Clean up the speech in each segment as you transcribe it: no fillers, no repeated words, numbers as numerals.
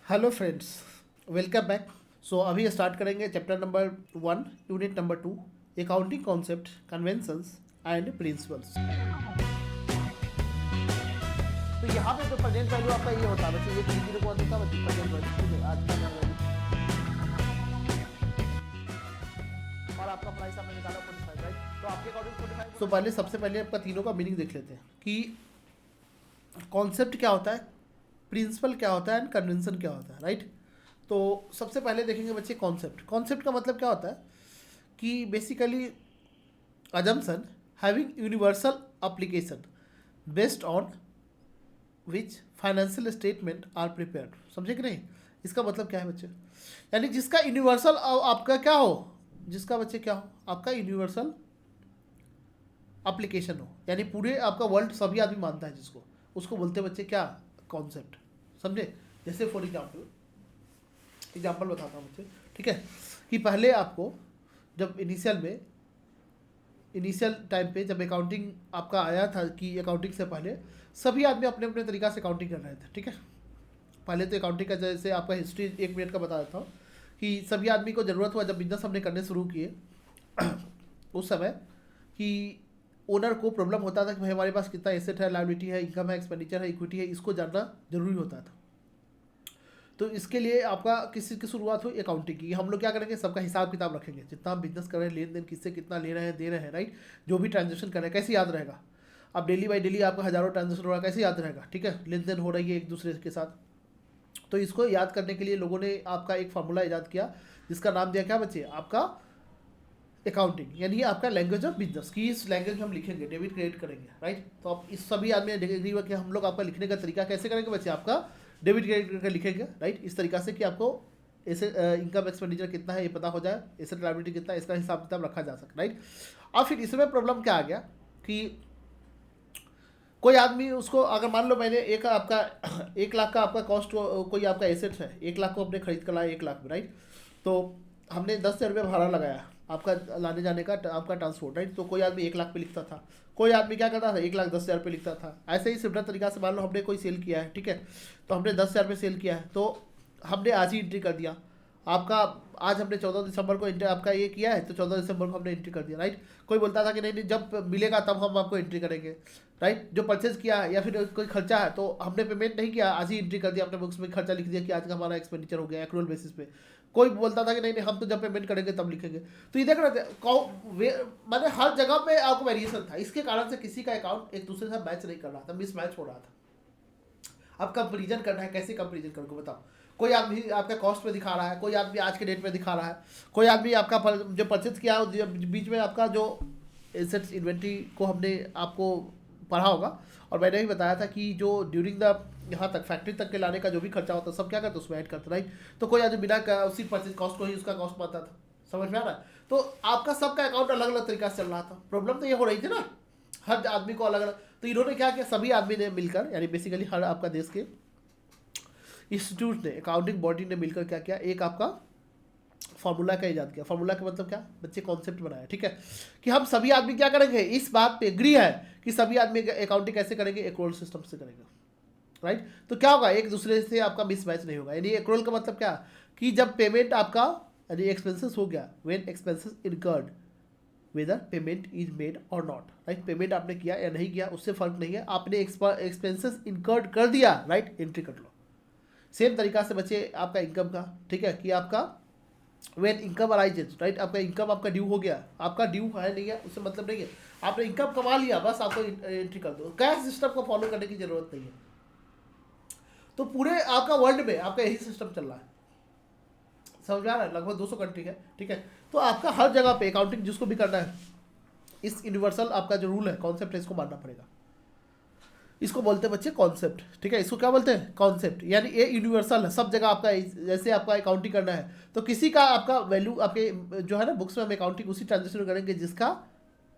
Hello friends, welcome back. So अभी start करेंगे chapter number 1 unit number 2 accounting concept conventions and principles. तो यहाँ पे जो प्रेजेंट वैल्यू आपका ये होता है बच्चे, ये 3 को होता है बच्चे प्रेजेंट वैल्यू, ठीक है। आज का वैल्यू और आपका प्राइस आपने निकाला 45, राइट। तो आपके अकॉर्डिंग 45। तो पहले सबसे पहले आपका तीनों का मीनिंग देख लेते हैं कि कॉन्सेप्ट क्या होता है, प्रिंसिपल क्या होता है एंड कन्वेंशन क्या होता है, राइट। तो सबसे पहले देखेंगे बच्चे कॉन्सेप्ट। कॉन्सेप्ट का मतलब क्या होता है कि basically assumption having universal application based on which financial statement are prepared. समझे कि नहीं? इसका मतलब क्या है बच्चे, यानी जिसका यूनिवर्सल आपका क्या हो, जिसका बच्चे क्या हो, आपका यूनिवर्सल एप्लीकेशन हो, यानी पूरे आपका वर्ल्ड सभी आदमी मानता है जिसको, उसको बोलते हैं बच्चे क्या, कॉन्सेप्ट। समझे? जैसे फॉर एग्जाम्पल बताता हूँ बच्चे, ठीक है। कि पहले आपको जब इनिशियल टाइम पे जब अकाउंटिंग आपका आया था, कि अकाउंटिंग से पहले सभी आदमी अपने अपने तरीका से अकाउंटिंग कर रहे थे, ठीक है। पहले तो अकाउंटिंग का जैसे आपका हिस्ट्री 1 मिनट का बता देता हूँ कि सभी आदमी को ज़रूरत हुआ जब बिजनेस हमने करने शुरू किए उस समय कि ओनर को प्रॉब्लम होता था कि भाई हमारे पास कितना एसेट है, लायबिलिटी है, इनकम है, एक्सपेंडिचर है, इक्विटी है, इसको जानना जरूरी होता था। तो इसके लिए आपका किसी की शुरुआत हुई अकाउंटिंग की। हम लोग क्या करेंगे, सबका हिसाब किताब रखेंगे, जितना हम बिजनेस कर रहे हैं, लेन देन किससे कितना ले रहे हैं, दे रहे हैं, राइट। जो भी ट्रांजेक्शन कर रहे हैं कैसे याद रहेगा। अब डेली बाई डेली आपका हज़ारों ट्रांजेक्शन हो रहा है, कैसे याद रहेगा, ठीक है। लेन देन हो रही है एक दूसरे के साथ। तो इसको याद करने के लिए लोगों ने आपका एक फार्मूला ईजाद किया जिसका नाम दिया क्या बच्चे, आपका अकाउंटिंग, यानी आपका लैंग्वेज ऑफ बिजनेस। की इस लैंग्वेज में हम लिखेंगे, डेबिट क्रेडिट करेंगे, राइट। तो आप इस सभी आदमी एग्री हुआ कि हम लोग आपका लिखने का तरीका कैसे करेंगे बच्चे, आपका डेबिट क्रेडिट करके लिखेंगे, राइट। इस तरीका से कि आपको ऐसे इनकम एक्सपेंडिचर कितना है ये पता हो जाए, एसेट लायबिलिटी कितना है इसका हिसाब किताब रखा जा सके, राइट। और फिर इसमें प्रॉब्लम क्या आ गया कि कोई आदमी उसको अगर मान लो मैंने एक आपका 1 लाख का आपका कॉस्ट, कोई आपका एसेट है 1 लाख को अपने खरीद कर लाया 1 लाख में, राइट। तो हमने 10,000 रुपये भाड़ा लगाया आपका लाने जाने का, आपका ट्रांसपोर्ट, राइट। तो कोई आदमी 1 लाख पे लिखता था, कोई आदमी क्या करता था 1,10,000 पे लिखता था। ऐसे ही सिमिलर तरीका से मान लो हमने कोई सेल किया है, ठीक है। तो हमने 10,000 पे सेल किया है, तो हमने आज ही एंट्री कर दिया आपका। आज हमने 14 दिसंबर को आपका ये किया है, तो 14 दिसंबर को हमने एंट्री कर दिया, राइट। कोई बोलता था कि नहीं नहीं जब मिलेगा तब हम आपको एंट्री करेंगे, राइट। जो परचेज किया है या फिर कोई खर्चा है तो हमने पेमेंट नहीं किया, आज ही एंट्री कर दिया अपने बुक्स में, खर्चा लिख दिया कि आज का हमारा एक्सपेंडिचर हो गया एक्रूअल बेसिस पे। कोई बोलता था कि नहीं नहीं हम तो जब पेमेंट करेंगे तब लिखेंगे। तो ये देख रहे थे मैंने हर जगह पे आपको वेरिएशन था। इसके कारण से किसी का अकाउंट एक दूसरे से मैच नहीं कर रहा था, मिसमैच हो रहा था। अब कंपेरिजन करना है, कैसे कंपेरिजन करोगे बताओ। कोई आदमी आपका कॉस्ट पे दिखा रहा है, कोई आदमी आज के डेट में दिखा रहा है, कोई आदमी आपका जो परचेज किया है बीच में आपका जो एसेट्स इन्वेंट्री को हमने आपको पढ़ा होगा और मैंने भी बताया था कि जो ड्यूरिंग द यहाँ तक फैक्ट्री तक के लाने का जो भी खर्चा होता है सब क्या करते उसमें ऐड करते, राइट। तो कोई आदमी बिना उसी परचेज कॉस्ट को ही उसका कॉस्ट पाता था। समझ में आ रहा है? तो आपका सबका अकाउंट अलग अलग तरीका से चल रहा था। प्रॉब्लम तो ये हो रही थी ना, हर आदमी को अलग अलग। तो इन्होंने क्या किया, सभी आदमी ने मिलकर, यानी बेसिकली हर आपका देश के इंस्टीट्यूट ने, अकाउंटिंग बॉडी ने मिलकर क्या किया, एक आपका फार्मूला का ईजाद किया। फार्मूला का मतलब क्या बच्चे, कॉन्सेप्ट बनाया, ठीक है। कि हम सभी आदमी क्या करेंगे, इस बात पे एग्री है कि सभी आदमी अकाउंटिंग कैसे करेंगे, एक्रोल सिस्टम से करेंगे, राइट। तो क्या होगा, एक दूसरे से आपका मिसमैच नहीं होगा। यानी एक्रोल का मतलब क्या कि जब पेमेंट आपका यानी एक्सपेंसेस हो गया, when expenses incurred whether payment is made और नॉट, राइट। पेमेंट आपने किया या नहीं किया उससे फर्क नहीं है, आपने एक्सपेंसेस इनकर्ड कर दिया, राइट, एंट्री कर लो। सेम तरीका से बच्चे आपका इनकम का, ठीक है, कि आपका वेन इनकम अराइजेज, राइट। आपका इनकम आपका ड्यू हो गया, आपका ड्यू है नहीं है उससे मतलब नहीं है, आपने इनकम कमा लिया बस आपको एंट्री कर दो। कैश सिस्टम को फॉलो करने की जरूरत नहीं है। तो पूरे आपका वर्ल्ड में आपका यही सिस्टम चल रहा है। समझ में आ रहा है? लगभग 200 कंट्री है, ठीक है। तो आपका हर जगह पे अकाउंटिंग जिसको भी करना है, इस यूनिवर्सल आपका जो रूल है, कॉन्सेप्ट है, इसको मानना पड़ेगा। इसको बोलते हैं बच्चे कॉन्सेप्ट, ठीक है। इसको क्या बोलते हैं, कॉन्सेप्ट। यानी ये यूनिवर्सल है, सब जगह आपका। जैसे आपका अकाउंटिंग करना है तो किसी का आपका वैल्यू आपके जो है ना बुक्स में हम अकाउंटिंग उसी ट्रांजेक्शन करेंगे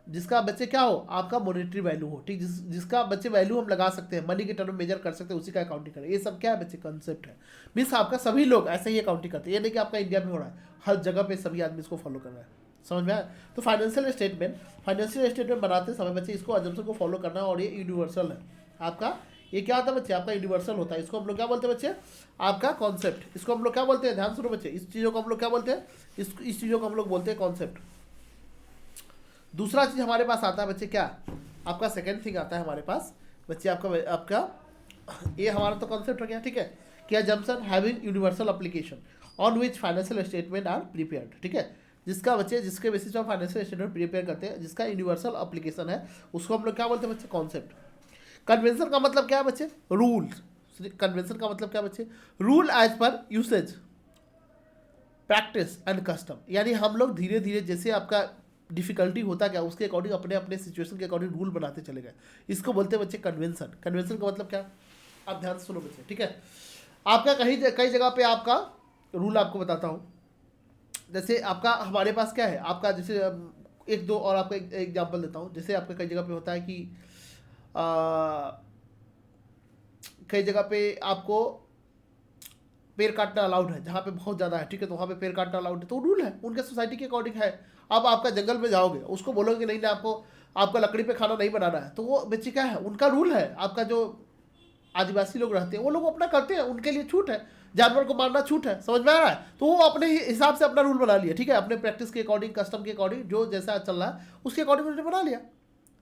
जिसका बच्चे क्या हो, आपका मॉनेटरी वैल्यू हो, ठीक। जिसका बच्चे वैल्यू हम लगा सकते हैं, मनी के टर्म में मेजर कर सकते हैं, उसी का अकाउंटिंग करें। ये सब क्या है बच्चे, कॉन्सेप्ट है। मीन्स आपका सभी लोग ऐसे ही अकाउंटिंग करते हैं, ये नहीं कि आपका इंडिया में हो रहा है, हर जगह पे सभी आदमी इसको फॉलो कर रहा है। समझ में आया? तो फाइनेंशियल स्टेटमेंट बनाते समय बच्चे इसको अजम्पशन को फॉलो करना, और ये यूनिवर्सल है आपका ये क्या होता है बच्चे, आपका यूनिवर्सल होता है। इसको हम लोग क्या बोलते हैं बच्चे, आपका कॉन्सेप्ट। इसको हम लोग क्या बोलते हैं, ध्यान सुनो बच्चे, इस चीज़ों को हम लोग क्या बोलते हैं, इस चीज़ों को हम लोग बोलते हैं कॉन्सेप्ट। दूसरा चीज़ हमारे पास आता है बच्चे क्या, आपका सेकेंड थिंग आता है हमारे पास बच्चे, आपका ये हमारा तो कॉन्सेप्ट हो गया, ठीक है। क्या, assumption having universal application on which financial statement are prepared, ठीक है। जिसका बच्चे, जिसके बेसिस पर फाइनेंशियल स्टेटमेंट प्रिपेयर करते हैं, जिसका यूनिवर्सल एप्लीकेशन है, उसको हम लोग क्या बोलते हैं बच्चे, कॉन्सेप्ट। कन्वेंशन का मतलब क्या है बच्चे, रूल। कन्वेंशन का मतलब क्या बच्चे, rule as per usage, practice and custom. यानी हम लोग धीरे धीरे जैसे आपका डिफिकल्टी होता गया, उसके अकॉर्डिंग अपने अपने सिचुएशन के अकॉर्डिंग रूल बनाते चले गए। इसको बोलते हैं बच्चे कन्वेंशन। कन्वेंशन का मतलब क्या, आप ध्यान से सुनो बच्चे, ठीक है। आपका कई जगह पे आपका रूल आपको बताता हूँ। जैसे आपका हमारे पास क्या है, आपका जैसे एक दो और आपको एग्जांपल देता हूँ। जैसे आपका कई जगह पे होता है कि कई जगह पे आपको पेड़ काटना अलाउड है, जहाँ पे बहुत ज़्यादा है, ठीक है, तो वहाँ पे पेड़ काटना अलाउड है, तो रूल है, उनके सोसाइटी के अकॉर्डिंग है। अब आपका जंगल में जाओगे, उसको बोलोगे नहीं ना, आपका लकड़ी पे खाना नहीं बनाना है, तो वो बच्चे क्या है, उनका रूल है। आपका जो आदिवासी लोग रहते हैं, वो लोग अपना करते हैं, उनके लिए छूट है, जानवर को मारना छूट है, समझ में आ रहा है। तो वो अपने हिसाब से अपना रूल बना लिया, ठीक है, अपने प्रैक्टिस के अकॉर्डिंग, कस्टम के अकॉर्डिंग, जो जैसा चल रहा है उसके अकॉर्डिंग उन्होंने बना लिया,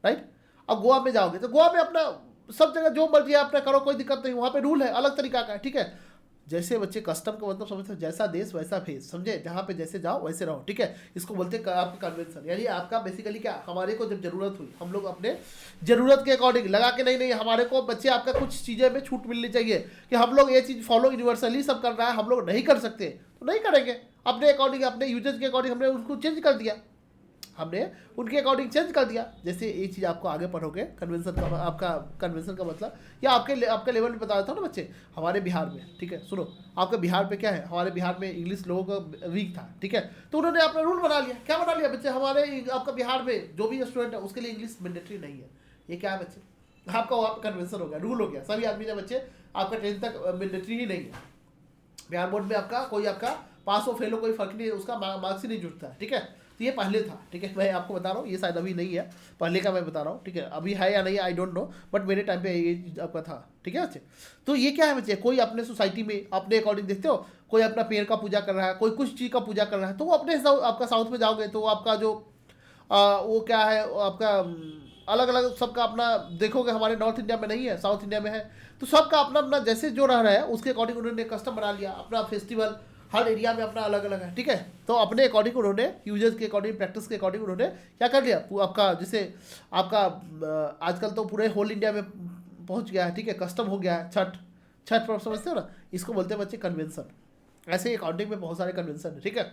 राइट। अब गोवा में जाओगे तो गोवा में अपना सब जगह जो मर्जी है अपना करो, कोई दिक्कत नहीं, वहाँ पे रूल है अलग तरीका का है, ठीक है। जैसे बच्चे कस्टम का मतलब समझते हैं, जैसा देश वैसा भेष, समझे, जहाँ पे जैसे जाओ वैसे रहो, ठीक है। इसको बोलते हैं आपका कन्वेंशन। यानी आपका बेसिकली क्या, हमारे को जब जरूरत हुई, हम लोग अपने जरूरत के अकॉर्डिंग लगा के, नहीं हमारे को बच्चे आपका कुछ चीज़ें में छूट मिलनी चाहिए कि हम लोग ये चीज़ फॉलो यूनिवर्सली सब कर रहा है, हम लोग नहीं कर सकते तो नहीं करेंगे, अपने अकॉर्डिंग, अपने यूजर्स के अकॉर्डिंग हमने उनको चेंज कर दिया, हमने उनके अकॉर्डिंग चेंज कर दिया। जैसे ये चीज़ आपको आगे पढ़ोगे, कन्वेंशन का आपका कन्वेंशन का मतलब, या आपके लेवल में बता देता हूँ ना बच्चे, हमारे बिहार में, ठीक है, सुनो, आपके बिहार पे क्या है, हमारे बिहार में इंग्लिश लोगों का वीक था, ठीक है, तो उन्होंने अपना रूल बना लिया। क्या बना लिया बच्चे, हमारे आपका बिहार में जो भी स्टूडेंट है उसके लिए इंग्लिश मैंडेटरी नहीं है। ये क्या है बच्चे, आपका वहाँ पर कन्वेंशन हो गया, रूल हो गया, सभी आदमी ने बच्चे आपका 10th तक मैंडेटरी ही नहीं है। बिहार बोर्ड में आपका कोई आपका पास हो फेल हो कोई फर्क नहीं है, उसका मार्क्स ही नहीं जुटता है, ठीक है। तो ये पहले था, ठीक है, मैं आपको बता रहा हूँ, ये शायद अभी नहीं है, पहले का मैं बता रहा हूँ, ठीक है, अभी है या नहीं है आई डोंट नो, बट मेरे टाइम पे ये चीज़ आपका था, ठीक है बच्चे। तो ये क्या है बच्चे, कोई अपने सोसाइटी में अपने अकॉर्डिंग देखते हो, कोई अपना पेड़ का पूजा कर रहा है, कोई कुछ चीज़ का पूजा कर रहा है, तो वो अपने आपका साउथ में जाओगे तो आपका जो वो क्या है, आपका अलग अलग सबका अपना देखोगे, हमारे नॉर्थ इंडिया में नहीं है, साउथ इंडिया में है, तो सबका अपना अपना जैसे जो रह रहा है उसके अकॉर्डिंग उन्होंने कस्टम बना लिया, अपना फेस्टिवल हर एरिया में अपना अलग अलग है, ठीक है। तो अपने अकॉर्डिंग उन्होंने यूजर्स के अकॉर्डिंग, प्रैक्टिस के अकॉर्डिंग उन्होंने क्या कर लिया, आपका जैसे आपका आजकल तो पूरे होल इंडिया में पहुंच गया है, ठीक है, कस्टम हो गया है, छठ पर्व समझते हो ना, इसको बोलते हैं बच्चे कन्वेंशन। ऐसे ही अकाउंटिंग में बहुत सारे कन्वेंशन है, ठीक है,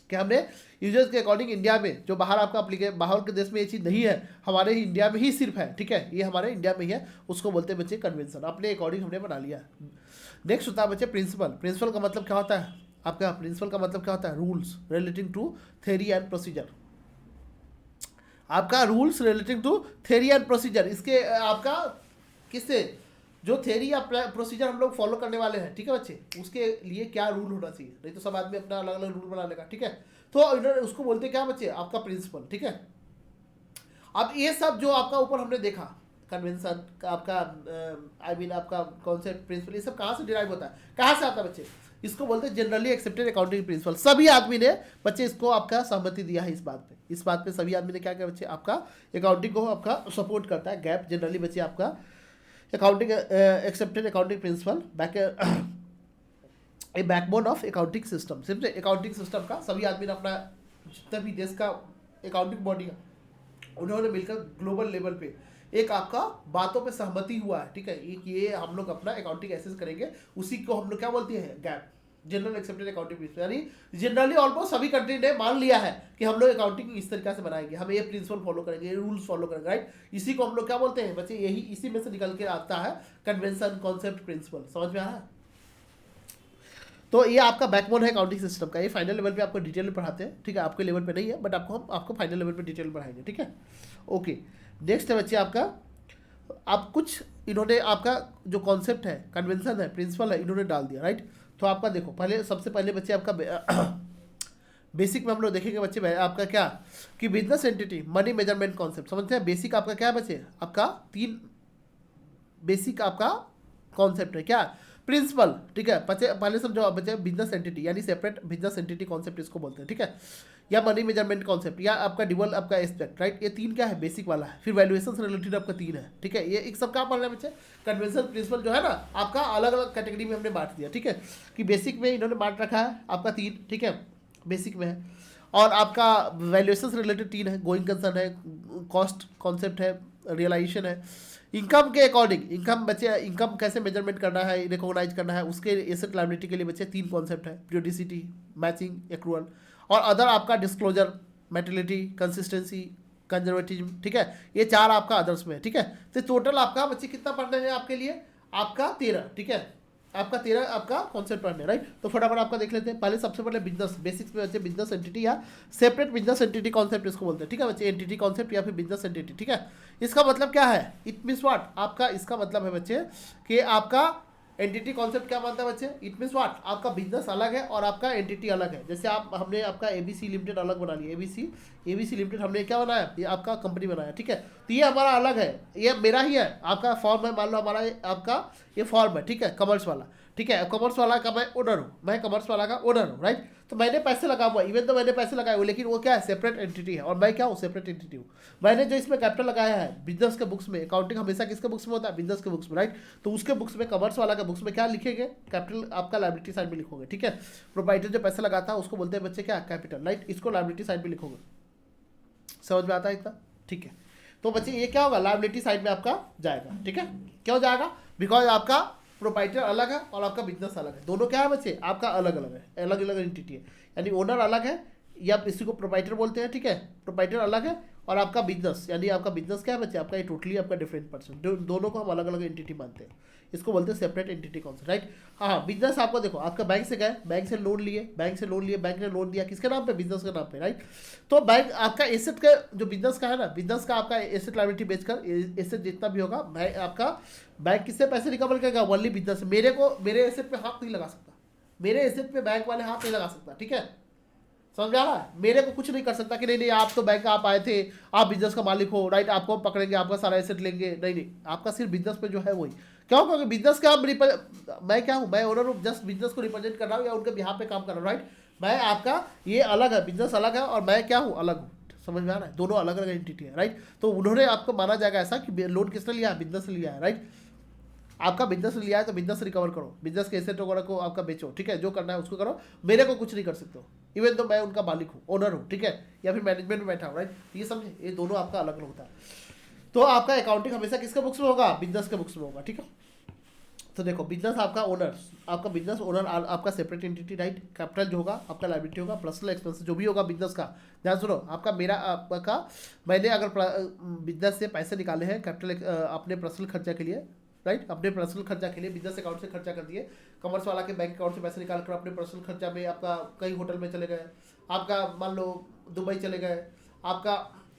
कि हमने यूजर्स के अकॉर्डिंग इंडिया में जो बाहर आपका बाहर के देश में ये चीज़ नहीं है, हमारे इंडिया में ही सिर्फ है, ठीक है, ये हमारे इंडिया में ही है, उसको बोलते हैं बच्चे कन्वेंशन, अपने अकॉर्डिंग हमने बना लिया। नेक्स्ट होता है बच्चे प्रिंसिपल। प्रिंसिपल का मतलब क्या होता है, आपका प्रिंसिपल का मतलब क्या होता है, rules relating to theory and procedure. आपका rules relating to theory and procedure, इसके आपका किससे, जो थ्योरी या प्रोसीजर हम लोग फॉलो करने वाले हैं, ठीक है बच्चे, उसके लिए क्या रूल होना चाहिए, नहीं तो सब आदमी अपना अलग अलग रूल बना लेगा, ठीक है। तो इन्होंने उसको बोलते हैं क्या बच्चे, आपका प्रिंसिपल, ठीक है। अब ये सब जो आपका ऊपर हमने देखा, कन्वेंशन आपका आई मीन आपका कॉन्सेप्ट, प्रिंसिपल, ये सब कहाँ से डिराइव होता है, कहाँ से आता है बच्चे, इसको बोलते हैं जनरली एक्सेप्टेड अकाउंटिंग प्रिंसिपल। सभी आदमी ने बच्चे इसको आपका सहमति दिया है, इस बात पे सभी आदमी ने क्या किया बच्चे, आपका अकाउंटिंग को आपका सपोर्ट करता है। गैप जनरली बच्चे आपका accounting accepted accounting principle A backbone of accounting system. सिर्फ अकाउंटिंग सिस्टम का सभी आदमी ने अपना, जितना भी देश का अकाउंटिंग बॉडी है, उन्होंने मिलकर ग्लोबल लेवल पे एक आपका बातों पे सहमति हुआ है, ठीक है, ये हम लोग अपना अकाउंटिंग एसेस करेंगे, उसी को हम लोग क्या बोलते हैं, gap, general accepted accounting principle. यानी जनरली ऑलमोस्ट सभी कंट्री ने मान लिया है कि हम लोग अकाउंटिंग इस तरीके से बनाएंगे, हम ये प्रिंसिपल फॉलो करेंगे, ये रूल्स फॉलो करेंगे, राइट। इसी को हम लोग क्या बोलते हैं बच्चे, यही इसी में से निकल के आता है कन्वेंशन, कॉन्सेप्ट, प्रिंसिपल, समझ में आ रहा है। तो ये आपका बैकबोन है अकाउंटिंग सिस्टम का। ये फाइनल लेवल पे आपको डिटेल में पढ़ाते हैं, ठीक है, आपके लेवल पे नहीं है, बट आपको फाइनल लेवल पे डिटेल में पढ़ाएंगे, ठीक है। ओके, नेक्स्ट है बच्चे आपका, आप कुछ इन्होंने आपका जो कॉन्सेप्ट है, कन्वेंशन है, प्रिंसिपल है, इन्होंने डाल दिया, राइट। तो आपका देखो, सबसे पहले बच्चे आपका बेसिक में हम लोग देखेंगे बच्चे आपका क्या, कि business entity money measurement concept, समझते हैं। बेसिक आपका क्या है बच्चे, आपका 3 बेसिक आपका कॉन्सेप्ट है क्या, प्रिंसिपल, ठीक है। पहले समझो आप बच्चे, बिजनेस एंटिटी यानी सेपरेट बिजनेस एंटिटी कॉन्सेप्ट इसको बोलते हैं, ठीक है, या मनी मेजरमेंट कॉन्सेप्ट, या आपका डिबल आपका एस्पेक्ट, राइट। ये 3 क्या है, बेसिक वाला है। फिर वैल्यूएशन से रिलेटेड आपका 3 है, ठीक है। ये एक सब क्या पढ़ रहे हैं बच्चे, कन्वेंशन प्रिंसिपल जो है ना आपका अलग अलग कैटेगरी में हमने बांट दिया, ठीक है, कि बेसिक में इन्होंने बांट रखा है आपका 3, ठीक है, बेसिक में है। और आपका वैल्यूएशन से रिलेटेड 3 है, गोइंग कंसर्न है, कॉस्ट कॉन्सेप्ट है, रियलाइजेशन है। इनकम के अकॉर्डिंग, इनकम बच्चे इनकम कैसे मेजरमेंट करना है, रिकॉग्नाइज करना है, उसके एसेट लायबिलिटी के लिए बच्चे 3 कॉन्सेप्ट है, पीरियोडिसिटी, मैचिंग, एक्रूअल। और अदर आपका डिस्क्लोजर, मेटेलिटी, कंसिस्टेंसी, कंजर्वेटिज्म, ठीक है। ये 4 आपका अदर्स में है, ठीक है। तो टोटल आपका बच्चे कितना पढ़ने हैं आपके लिए, आपका 13, ठीक है, आपका 13 आपका कॉन्सेप्ट पढ़ने, राइट। तो फटाफट आपका देख लेते हैं। पहले सबसे पहले बिजनेस बेसिक्स में बच्चे बिजनेस एंटिटी या सेपरेट बिजनेस एंटिटी कॉन्सेप्ट इसको बोलते हैं, ठीक है बच्चे, एंटिटी कॉन्सेप्ट या फिर बिजनेस एंटिटी, ठीक है। इसका मतलब क्या है, इट मीन्स व्हाट, आपका इसका मतलब है बच्चे कि आपका एंटिटी कॉन्सेप्ट क्या मानता है बच्चे, इट मीन्स व्हाट, आपका बिजनेस अलग है और आपका एंटिटी अलग है। जैसे हमने आपका एबीसी लिमिटेड अलग बना लिया, एबीसी लिमिटेड हमने क्या बनाया, ये आपका कंपनी बनाया, ठीक है। तो ये हमारा अलग है, ये मेरा ही है, आपका फॉर्म है, मान लो हमारा आपका ये फॉर्म है, ठीक है, कॉमर्स वाला, ठीक है। कॉमर्स वाला का मैं ओनर हूँ, मैं कॉमर्स वाला का ओनर हूँ, राइट। तो मैंने पैसे लगा हुआ, इवन तो मैंने पैसे लगाए हुए, लेकिन वो क्या है, सेपरेट एंटिटी है, और मैं क्या हूँ, सेपरेट एंटिटी हूँ। मैंने जो इसमें कैपिटल लगाया है बिजनेस के बुक्स में, अकाउंटिंग हमेशा किसके बुक्स में होता है, बिजनेस के बुक्स में, राइट। तो उसके बुक्स में, कॉमर्स वाला के बुक्स में क्या लिखेंगे, कैपिटल आपका लायबिलिटी साइड में लिखोगे, ठीक है। प्रोप्राइटर जो पैसे लगाता है उसको बोलते हैं बच्चे क्या, कैपिटल, राइट। इसको लायबिलिटी साइड में लिखोगे, समझ में आता है इतना, ठीक है। तो बच्चे ये क्या होगा, लायबिलिटी साइड में आपका जाएगा, ठीक है। क्यों जाएगा, बिकॉज आपका प्रोप्राइटर अलग है और आपका बिजनेस अलग है, दोनों क्या है बच्चे, आपका अलग अलग है, अलग अलग एंटिटी है, यानी ओनर अलग है, या इसी को प्रोप्राइटर बोलते हैं, ठीक है, प्रोप्राइटर अलग है, और आपका बिजनेस, यानी आपका बिजनेस क्या है बच्चे, आपका ये टोटली आपका डिफरेंट पर्सन, दोनों को हम अलग अलग एंटिटी मानते हैं, इसको बोलते हैं सेपरेट एंटिटी कॉन्सेप्ट, राइट। हाँ, बिजनेस आपको देखो, आपका बैंक से गए, बैंक से लोन लिए, बैंक ने लोन दिया किसके नाम पे, बिजनेस के नाम पे, राइट। तो बैंक आपका एसेट का जो बिजनेस का है ना, बिजनेस का आपका एसेट लायबिलिटी बेचकर एसेट जितना भी होगा, आपका बैंक किससे पैसे रिकवर करेगा, ओनली बिजनेस। मेरे एसेट पे हाथ नहीं लगा सकता, मेरे एसेट पे बैंक वाले हाथ नहीं लगा सकता, ठीक है, समझ आ रहा है। मेरे को कुछ नहीं कर सकता कि नहीं आप तो बैंक आप आए थे, आप बिजनेस का मालिक हो, राइट, आपको पकड़ेंगे, आपका सारा एसेट लेंगे, नहीं, आपका सिर्फ बिजनेस पे जो है वही। क्यों, क्योंकि बिजनेस का मैं क्या हूँ, मैं ओनर हूँ, जस्ट बिजनेस को रिप्रेजेंट कर रहा हूँ या उनके बिहाफ पे काम कर रहा हूँ, राइट। मैं आपका ये अलग है, बिजनेस अलग है, और मैं क्या हूँ, अलग हूँ, समझ में आ रहा है, दोनों अलग अलग एंटिटी है, राइट। तो उन्होंने आपको माना जाएगा ऐसा कि लोन किसने लिया है, बिजनेस से लिया है, राइट। आपका बिजनेस लिया है तो बिजनेस रिकवर करो, बिजनेस के एसेट वगैरह को आपका बेचो, ठीक है, जो करना है उसको करो, मेरे को कुछ नहीं कर सकते हो, इवन तो मैं उनका मालिक हूँ, ओनर हूँ, ठीक है, या फिर मैनेजमेंट में बैठा हूँ, राइट। ये समझे, ये दोनों आपका अलग अलग होता है। तो आपका अकाउंटिंग हमेशा किसके बुक्स में होगा, बिजनेस के बुक्स में होगा, ठीक है। तो देखो, बिजनेस आपका ओनर, आपका बिजनेस ओनर आपका सेपरेट एंटिटी, राइट। कैपिटल जो होगा आपका लायबिलिटी होगा, पर्सनल एक्सपेंस जो भी होगा बिजनेस का, ध्यान सुनो, आपका मेरा आपका, मैंने अगर बिजनेस से पैसे निकाले हैं कैपिटल अपने पर्सनल खर्चा के लिए, राइट, अपने पर्सनल खर्चा के लिए बिजनेस अकाउंट से खर्चा कर दिए, कॉमर्स वाला के बैंक अकाउंट से पैसे निकाल कर अपने पर्सनल खर्चा में आपका कई होटल में चले गए, आपका मान लो दुबई चले गए, आपका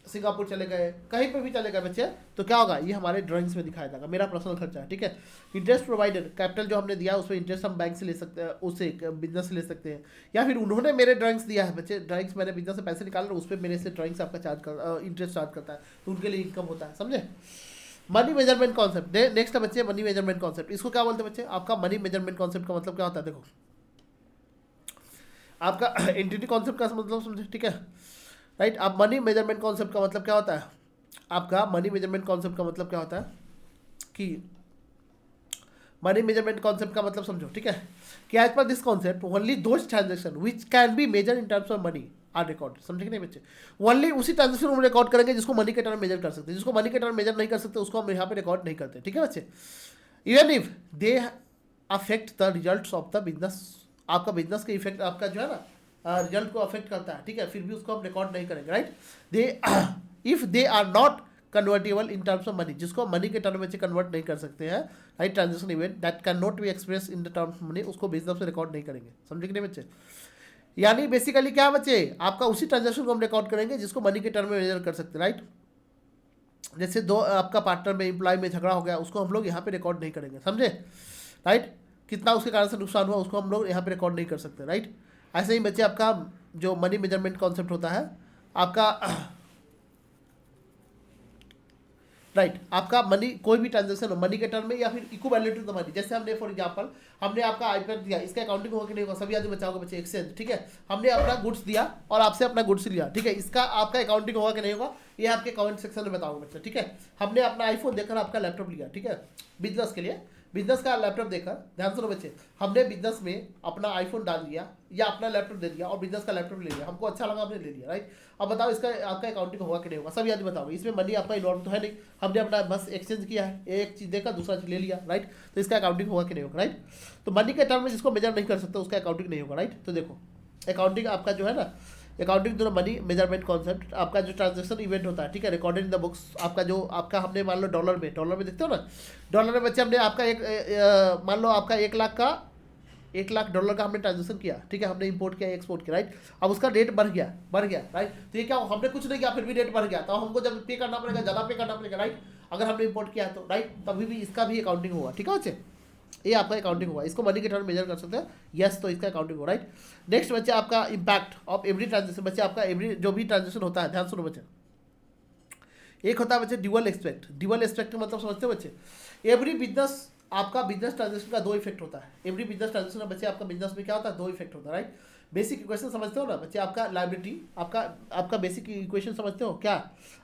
सिंगापुर चले गए, कहीं पे भी चले गए बच्चे, तो क्या होगा, ये हमारे ड्राइंग्स में दिखाया जाएगा, मेरा पर्सनल खर्चा है, ठीक है। इंटरेस्ट प्रोवाइडेड, कैपिटल जो हमने दिया उसमें इंटरेस्ट हम बैंक से ले सकते हैं, उससे बिजनेस से ले सकते हैं, या फिर उन्होंने मेरे ड्राइंग्स दिया है बच्चे, ड्राइंग्स मैंने बिजनेस से पैसे निकाल रहे उस पर मेरे से ड्राइंग्स आपका इंटरेस्ट चार्ज करता है, तो उनके लिए इनकम होता है, समझे। मनी मेजरमेंट कॉन्सेप्ट, नेक्स्ट है बच्चे मनी मेजरमेंट कॉन्सेप्ट, इसको क्या बोलते हैं बच्चे, आपका मनी मेजरमेंट कॉन्सेप्ट का मतलब क्या होता है, देखो आपका एंटिटी कॉन्सेप्ट का मतलब समझे, ठीक है, राइट। आप मनी मेजरमेंट कॉन्सेप्ट का मतलब क्या होता है, आपका मनी मेजरमेंट कॉन्सेप्ट का मतलब क्या होता है कि मनी मेजरमेंट कॉन्सेप्ट का मतलब समझो, ठीक है, कि as per this concept only those transaction which can be measure in terms of money are record, समझे कि नहीं बच्चे। ओनली उसी ट्रांजेक्शन हम रिकॉर्ड करेंगे जिसको मनी के टर्म मेजर कर सकते हैं, जिसको मनी के टर्म मेजर नहीं कर सकते उसको हम यहाँ पे रिकॉर्ड नहीं करते, ठीक है बच्चे। Even if they affect the results of the business, आपका बिजनेस के इफेक्ट आपका जो है ना रिजल्ट को अफेक्ट करता है, ठीक है, फिर भी उसको हम रिकॉर्ड नहीं करेंगे, right. They if they are not convertible in terms of money, जिसको मनी के टर्म में कन्वर्ट नहीं कर सकते हैं, right, transaction event that can not be express in the terms of money, उसको बिजनेस में रिकॉर्ड नहीं करेंगे, समझे कि नहीं बच्चे। यानी बेसिकली क्या बच्चे, आपका उसी ट्रांजेक्शन को हम रिकॉर्ड करेंगे जिसको मनी के टर्म में मेजर कर सकते हैं, राइट। जैसे दो आपका पार्टनर में एम्प्लॉय में झगड़ा हो गया, उसको हम लोग यहाँ पे रिकॉर्ड नहीं करेंगे, समझे, राइट। कितना उसके कारण से नुकसान हुआ उसको हम लोग यहाँ पे रिकॉर्ड नहीं कर सकते, राइट। ऐसे ही बच्चे आपका जो मनी मेजरमेंट कॉन्सेप्ट होता है आपका राइट आपका मनी कोई भी ट्रांजेक्शन हो मनी के टर्म में या फिर इक्विवेलेंट टू द मनी, जैसे हमने फॉर एग्जांपल हमने आपका आईपैड दिया, इसका अकाउंटिंग होगा कि नहीं होगा, सभी आदमी बचाओगे बच्चे, एक्सचेंज, ठीक है, हमने अपना गुड्स दिया और आपसे अपना गुड्स लिया, ठीक है, इसका आपका अकाउंटिंग होगा कि नहीं होगा, ये आपके कमेंट सेक्शन में बताओगे बच्चे, ठीक है। हमने अपना आईफोन देकर आपका लैपटॉप लिया, ठीक है, बिजनेस के लिए, बिजनेस का लैपटॉप देकर, ध्यान सुनो बच्चे, हमने बिजनेस में अपना आईफोन डाल दिया या अपना लैपटॉप दे दिया और बिजनेस का लैपटॉप ले लिया, हमको अच्छा लगा हमने ले लिया, राइट। अब बताओ इसका आपका अकाउंटिंग होगा कि नहीं होगा, सभी आदमी बताओगे, इसमें मनी आपका इन्वॉल्व तो है नहीं, हमने अपना बस एक्सचेंज किया है, एक चीज़ देखा दूसरा चीज़ ले लिया, राइट, तो इसका अकाउंटिंग होगा कि नहीं होगा, राइट। तो मनी के टर्म में जिसको मेजर नहीं कर सकते उसका अकाउंटिंग नहीं होगा, राइट। तो देखो अकाउंटिंग आपका जो है ना, accounting to the money measurement concept, आपका जो ट्रांजेक्शन इवेंट होता है, ठीक है, रिकॉर्डेड इन द बुक्स, आपका जो आपका हमने मान लो डॉलर में देखते हो ना, डॉलर में बच्चे हमने आपका मान लो आपका 1 लाख डॉलर का हमने ट्रांजेक्शन किया, ठीक है, हमने इंपोर्ट किया एक्सपोर्ट किया, राइट। अब उसका रेट बढ़ गया, राइट, तो ये क्या हमने कुछ नहीं किया फिर भी रेट बढ़ गया, तो हमको जब पे करना पड़ेगा ज़्यादा पे करना पड़ेगा, राइट, अगर हमने इंपोर्ट किया है तो, राइट, तभी भी इसका भी अकाउंटिंग होगा, ठीक है बच्चे, ये आपका अकाउंटिंग होगा, इसको मनी के टर्म मेजर कर सकते हैं, यस, तो इसका अकाउंटिंग होगा, राइट। नेक्स्ट बच्चे आपका इंपैक्ट ऑफ एवरी ट्रांजेक्शन, बच्चे आपका एवरी जो भी ट्रांजेक्शन होता है, ध्यान सुनो बच्चे, एक होता है बच्चे ड्यूअल एस्पेक्ट का मतलब समझते हो बच्चे, एवरी बिजनेस आपका बिजनेस ट्रांजेक्शन का दो इफेक्ट होता है, एवरी बिजनेस ट्रांजेक्शन बच्चे आपका बिजनेस में क्या होता है, दो इफेक्ट होता है, राइट। बेसिक इक्वेशन समझते हो ना बच्चे, आपका लायबिलिटी आपका बेसिक इक्वेशन समझते हो क्या,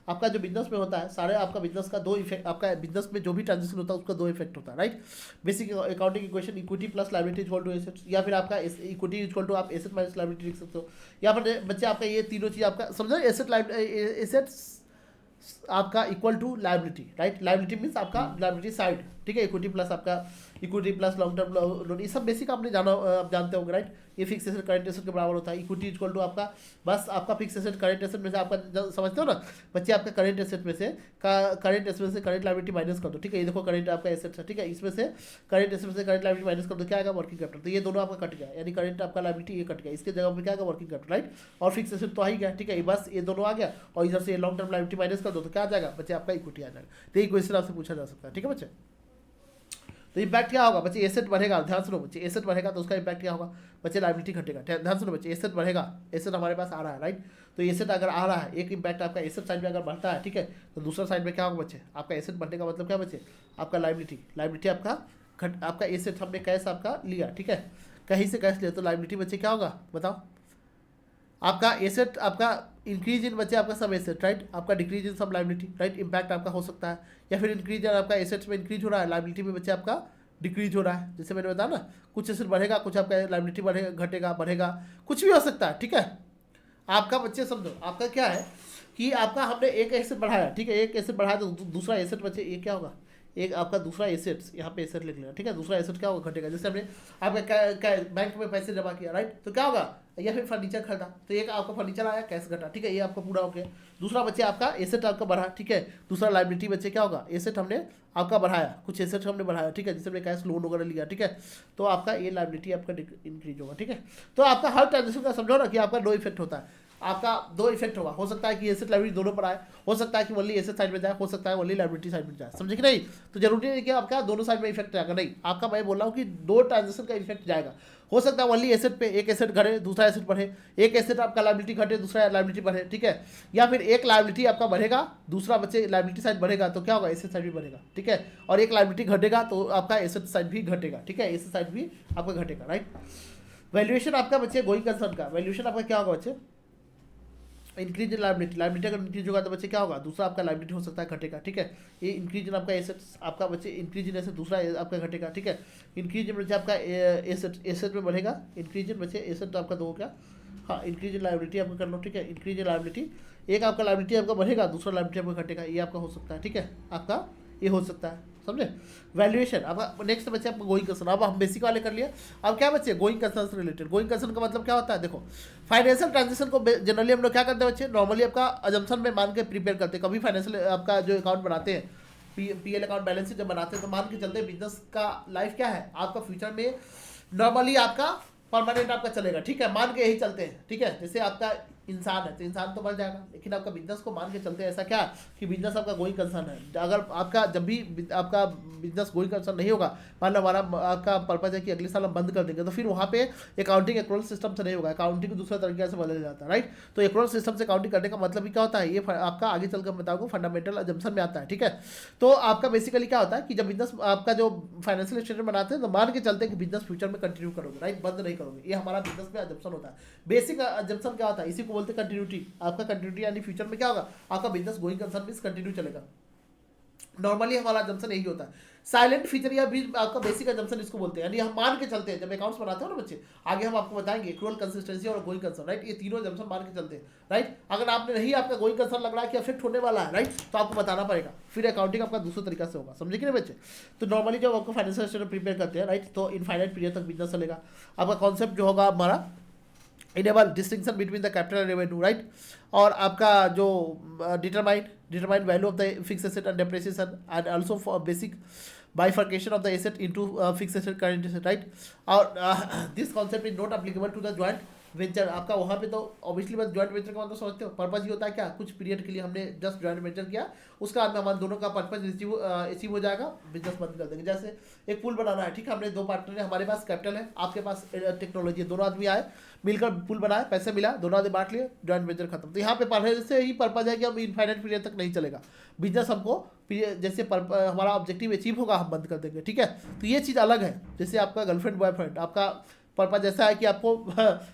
आपका जो बिजनेस में होता है सारे आपका बिजनेस का दो इफेक्ट, आपका बिजनेस में जो भी ट्रांजेक्शन होता है उसका दो इफेक्ट होता है, right. Basic accounting equation equity plus liability equal to assets, या फिर आपका इक्विटी इक्वल टू आप एसेट माइनस लायबिलिटी लिख सकते हो, या फिर बच्चे आपका ये तीनों चीज़ आपका समझो, एसेट्स आपका equal to liability, right, liability means आपका लायबिलिटी साइड, ठीक है, इक्विटी प्लस आपका equity plus long term loan, ये सब बेसिक आपने आप जानते होंगे, राइट। ये फिक्स एसेट करंट एसेट के बराबर होता है, इक्विटी इक्वल टू आपका बस आपका फिक्स एसेट करंट एसेट में से आपका समझते हो ना बच्चे, आपका करंट एसेट में से करंट लायबिलिटी माइनस कर दो, ठीक है, ये देखो करंट आपका एसेट है, ठीक है, इसमें से करंट एसेट में से करंट लायबिलिटी माइनस कर दो, क्या आएगा वर्किंग कैपिटल, तो ये दोनों आपका कट गया, यानी करंट आपका लायबिलिटी ये कट गया, इसके जगह पर क्या आएगा वर्किंग कैपिटल, राइट, और फिक्स एसेट तो आ ही गया, ठीक है, बस ये दोनों आ गया, और इधर से लॉन्ग टर्म लायबिलिटी माइनस कर दो तो क्या आ जाएगा बच्चे, आपका इक्विटी आ जाएगा, तो ये क्वेश्चन आपसे पूछा जा सकता है, ठीक है बच्चे। तो इम्पैक्ट क्या होगा बच्चे, एसेट बढ़ेगा, ध्यान सुनो बच्चे, एसेट बढ़ेगा तो उसका इम्पैक्ट क्या होगा बच्चे, लायबिलिटी घटेगा, ध्यान सुनो बच्चे, एसेट बढ़ेगा, एसेट हमारे पास आ रहा है, राइट, तो एसेट अगर आ रहा है, एक इम्पैक्ट आपका एसेट साइड में अगर बढ़ता है, ठीक है, तो दूसरा साइड में क्या होगा बच्चे, आपका एसेट बढ़ने का मतलब क्या बच्चे, आपका लायबिलिटी आपका एसेट हमने कैश आपका लिया, ठीक है, कहीं से कैश लिया तो लायबिलिटी बच्चे क्या होगा बताओ, आपका एसेट आपका इंक्रीज इन बच्चे आपका सब एसेट, राइट, आपका डिक्रीज इन सब लायबिलिटी, राइट, इम्पैक्ट आपका हो सकता है, या फिर इंक्रीज आपका एसेट्स में इंक्रीज हो रहा है, लायबिलिटी में बच्चे आपका डिक्रीज हो रहा है, जैसे मैंने बताया ना, कुछ एसेट बढ़ेगा, कुछ आपका लायबिलिटी बढ़ेगा बढ़ेगा, कुछ भी हो सकता है, ठीक है। आपका बच्चे समझो आपका क्या है कि आपका हमने एक एसेट बढ़ाया, ठीक है, एक एसेट बढ़ाया तो दूसरा एसेट बच्चे ये क्या होगा, एक आपका दूसरा एसेट्स, यहाँ पे एसेट लिख लेना, ठीक है, दूसरा एसेट क्या होगा घटेगा, जैसे हमने आपका बैंक में पैसे जमा किया, राइट, तो क्या होगा, या फिर फर्नीचर खरीदा तो एक आपका फर्नीचर आया, कैश घटा, ठीक है, ये आपका पूरा हो गया, दूसरा बच्चे आपका एसेट आपका बढ़ा, ठीक है, दूसरा लायबिलिटी बच्चे क्या होगा, एसेट हमने आपका बढ़ाया, कुछ एसेट हमने बढ़ाया, ठीक है, जिससे हमने कैश लोन वगैरह लिया, ठीक है, तो आपका ये लायबिलिटी आपका इंक्रीज होगा, ठीक है। तो आपका हर ट्रांजेक्शन का समझो ना कि आपका दो इफेक्ट होता है, आपका दो इफेक्ट होगा, हो सकता है कि एसेट लायबिलिटी दोनों पर आए, हो सकता है कि ओनली एसेट साइड में जाए, हो सकता है ओनली लायबिलिटी साइड में जाए, समझे कि नहीं, तो जरूरी नहीं कि आपका दोनों साइड में इफेक्ट जाएगा, नहीं, आपका मैं बोल रहा हूँ कि दो ट्रांजेक्शन का इफेक्ट जाएगा, हो सकता है ओनली एसेट पे एक एसेट घटे दूसरा एसेट बढ़े, एक एसेट आपका लायबिलिटी घटे दूसरा लायबिलिटी बढ़े, ठीक है, या फिर एक लायबिलिटी आपका बढ़ेगा दूसरा बच्चे लायबिलिटी साइड बढ़ेगा तो क्या होगा, एसेट साइड भी बढ़ेगा, ठीक है, और एक लायबिलिटी घटेगा तो आपका एसेट साइड भी घटेगा, ठीक है, एसेट साइड भी आपका घटेगा, राइट। वैल्यूएशन आपका बच्चे गोइंग कंसर्न का वैल्यूएशन आपका क्या होगा बच्चे, इंक्रीज इन लायबिलिटी अगर इंक्रीज होगा तो बच्चे क्या होगा, दूसरा आपका लायबिलिटी हो सकता है घटेगा, ठीक है, ये इंक्रीज इन आपका एसेट्स आपका बच्चे इंक्रीज इन एसेट दूसरा आपका घटेगा, ठीक है, इंक्रीज इन बच्चे आपका एसेट में बढ़ेगा, इंक्रीज इन बच्चे एसेट तो आपका दो हो गया, हाँ, इंक्रीज इन लायबिलिटी आपका कर लो, ठीक है, इंक्रीज इन लायबिलिटी एक आपका लायबिलिटी आपका बढ़ेगा दूसरा लायबिलिटी आपका घटेगा, ये आपका हो सकता है, ठीक है, आपका ये हो सकता है, समझे। वैल्यूएशन आपका नेक्स्ट बच्चे आपका गोइंग कंसर्न, अब हम बेसिक वाले कर लिया, अब क्या बच्चे गोइंग कंसर्न से रिलेटेड, गोइंग कंसर्न का मतलब क्या होता है, देखो फाइनेंशियल ट्रांजेक्शन को जनरली हम लोग क्या करते हैं बच्चे, नॉर्मली आपका अजम्पशन में मान के प्रिपेयर करते हैं, कभी फाइनेंशियल आपका जो अकाउंट बनाते हैं पीएल अकाउंट बैलेंस शीट जब बनाते हैं तो मान के चलते हैं बिजनेस का लाइफ क्या है आपका फ्यूचर में नॉर्मली आपका परमानेंट आपका चलेगा, ठीक है, मान के यही चलते हैं, ठीक है, जैसे आपका इंसान है तो इंसान तो मर जाएगा, लेकिन आपका बिजनेस को मान के चलते हैं ऐसा क्या कि बिजनेस आपका गोइंग कंसर्न है। अगर आपका जब भी आपका बिजनेस गोइंग कंसर्न नहीं होगा, मान लो हमारा आपका पर्पज है कि अगले साल हम बंद कर देंगे, तो फिर वहाँ पे अकाउंटिंग एक्रोल सिस्टम से नहीं होगा, अकाउंटिंग को दूसरे तरीके से बदल जाता है, राइट। तो एक्रोल सिस्टम से अकाउंटिंग करने का मतलब क्या होता है, ये आपका आगे चलकर बताऊंगा फंडामेंटल अजम्पशन में आता है, ठीक है। तो आपका बेसिकली क्या होता है कि जब बिजनेस आपका जो फाइनेंशियल स्टेटमेंट बनाते हैं तो मान के चलते हैं कि बिजनेस फ्यूचर में कंटिन्यू करोगे, राइट, बंद नहीं करोगे। ये हमारा बिजनेस में अजम्पशन होता है। बेसिक अजम्पशन क्या होता है, इसी को बोलते हैं कंटिन्यूटी। आपका कंटिन्यूटी यानी फ्यूचर में क्या होगा, आपका business going concern means continue चलेगा। नॉर्मली हमारा अजम्पशन यही होता है। साइलेंट फीचर या भी आपका बेसिक अजम्पशन इसको बोलते हैं, यानी हम मान के चलते हैं जब अकाउंट्स बनाते हो ना बच्चे, आगे हम आपको बताएंगे एक्रूअल, कंसिस्टेंसी और गोइंग कंसर्न, राइट। ये तीनों अजम्पशन मान के चलते हैं, राइट। अगर आपने नहीं आपका गोइंग कंसर्न लग रहा है कि अफेक्ट होने वाला है, राइट, तो आपको बताना पड़ेगा, फिर अकाउंटिंग आपका दूसरे तरीका से होगा, समझे कि नहीं बच्चे। तो नॉर्मली जब आपको फाइनेंशियल स्टेटमेंट प्रिपेयर करते हैं, राइट, तो इनफाइनाइट पीरियड तक बिजनेस चलेगा। आपका कॉन्सेप्ट जो होगा हमारा enable distinction between the capital and revenue, right. और आपका जो determine value of the fix asset and depreciation and also for basic bifurcation of the asset into fixed asset, current asset, right। और this concept is not applicable to the joint venture। आपका वहाँ पे तो obviously बस joint venture का मतलब समझते हो, पर्पज ही होता है क्या, कुछ पीरियड के लिए हमने जस्ट जॉइंट वेंचर किया, उसका बाद में हमारे दोनों का पर्पज अचीव हो जाएगा, बिजनेस बंद कर देंगे। जैसे एक पुल बनाना है, ठीक है, हमने दो पार्टनर है, हमारे पास कैपिटल है, आपके पास टेक्नोलॉजी है, दोनों आदमी आए मिलकर पुल बनाए, पैसे मिला, दोनों आदमी बांट लिए, जॉइंट वेंचर खत्म। तो यहाँ पे पहले से ही पर्पज है कि हम इनफाइनाइट पीरियड तक नहीं चलेगा बिजनेस, हमको जैसे हमारा ऑब्जेक्टिव अचीव होगा हम बंद कर देंगे, ठीक है। तो ये चीज़ अलग है। जैसे आपका गर्लफ्रेंड बॉयफ्रेंड, आपका पर्पज ऐसा है कि आपको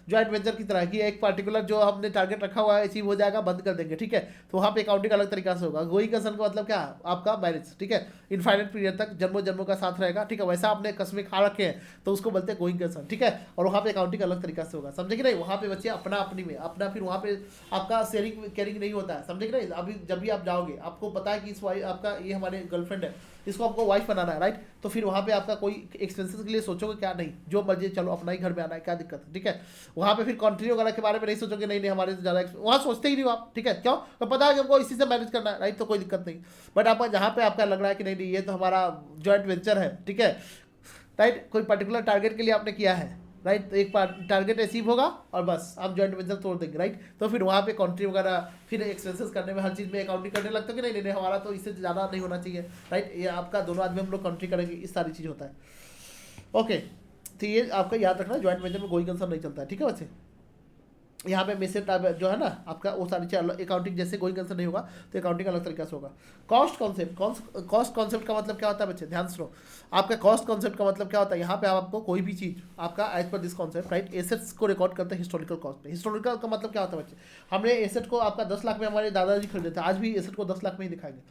जॉइंट वेंचर की तरह कि एक पर्टिकुलर जो हमने टारगेट रखा हुआ है अचीव हो जाएगा, बंद कर देंगे, ठीक है। तो वहाँ पे अकाउंटिंग अलग तरीका से होगा। गोइंग कंसर्न का मतलब क्या है, आपका मैरिज, ठीक है, इनफाइनाइट पीरियड तक जन्मों जन्मों का साथ रहेगा, ठीक है, वैसा आपने कसमें खा रखे हैं तो उसको बोलते हैं गोइंग कंसर्न, ठीक है। और वहाँ पे अकाउंटिंग अलग तरीका से होगा, समझे कि नहीं। वहाँ पे बच्चे अपना अपनी में अपना, फिर वहाँ पे आपका शेयरिंग केयरिंग नहीं होता है, समझे कि नहीं। अभी जब भी आप जाओगे आपको पता है कि इस आपका ये हमारे गर्लफ्रेंड है, इसको आपको वाइफ बनाना है, राइट। तो फिर वहाँ पे आपका कोई एक्सपेंसेस के लिए सोचोगे क्या, नहीं, जो मर्जी चलो अपना ही घर में आना है, क्या दिक्कत है, ठीक है। वहाँ पे फिर कंटिन्यू वगैरह के बारे में नहीं सोचोगे, नहीं हमारे से ज़्यादा वहाँ सोचते ही नहीं हो आप, ठीक है। क्यों, तो पता है कि हमको इसी से मैनेज करना है, राइट, तो कोई दिक्कत नहीं। बट आपका जहाँ पे आपका लग रहा है कि नहीं ये तो हमारा जॉइंट वेंचर है, ठीक है, राइट, कोई पर्टिकुलर टारगेट के लिए आपने किया है, राइट, तो एक टारगेट अचीव होगा और बस आप जॉइंट वेंचर तोड़ देंगे, राइट। तो फिर वहाँ पे कंट्री वगैरह फिर एक्सपेंसेस करने में हर चीज़ में अकाउंटिंग करने लगता है कि नहीं हमारा तो इससे ज़्यादा नहीं होना चाहिए, राइट। ये आपका दोनों आदमी हम लोग कंट्री करेंगे, इस सारी चीज़ होता है, ओके। तो ये आपका याद रखना, जॉइंट वेंचर में कोई कंसर्न नहीं चलता है, ठीक है बच्चे। यहाँ पे मेसेज जो है ना आपका वो सारी चीज़ अकाउंटिंग जैसे कोई कंसर्न नहीं होगा तो अकाउंटिंग अलग तरीका से होगा। कॉस्ट कॉन्सेप्ट का मतलब क्या होता है बच्चे, ध्यान सुनो। आपका कॉस्ट कॉन्सेप्ट का मतलब क्या होता है, यहाँ पे आपको कोई भी चीज़ आपका as per this concept, right, assets को रिकॉर्ड करते हैं हिस्टोरिकल कॉस्ट में। हिस्टोरिकल का मतलब क्या होता है बच्चे, हमने एसेट को आपका 10 लाख में हमारे दादाजी खरीदे थे, आज भी एसेट को 10 लाख में ही दिखाएंगे,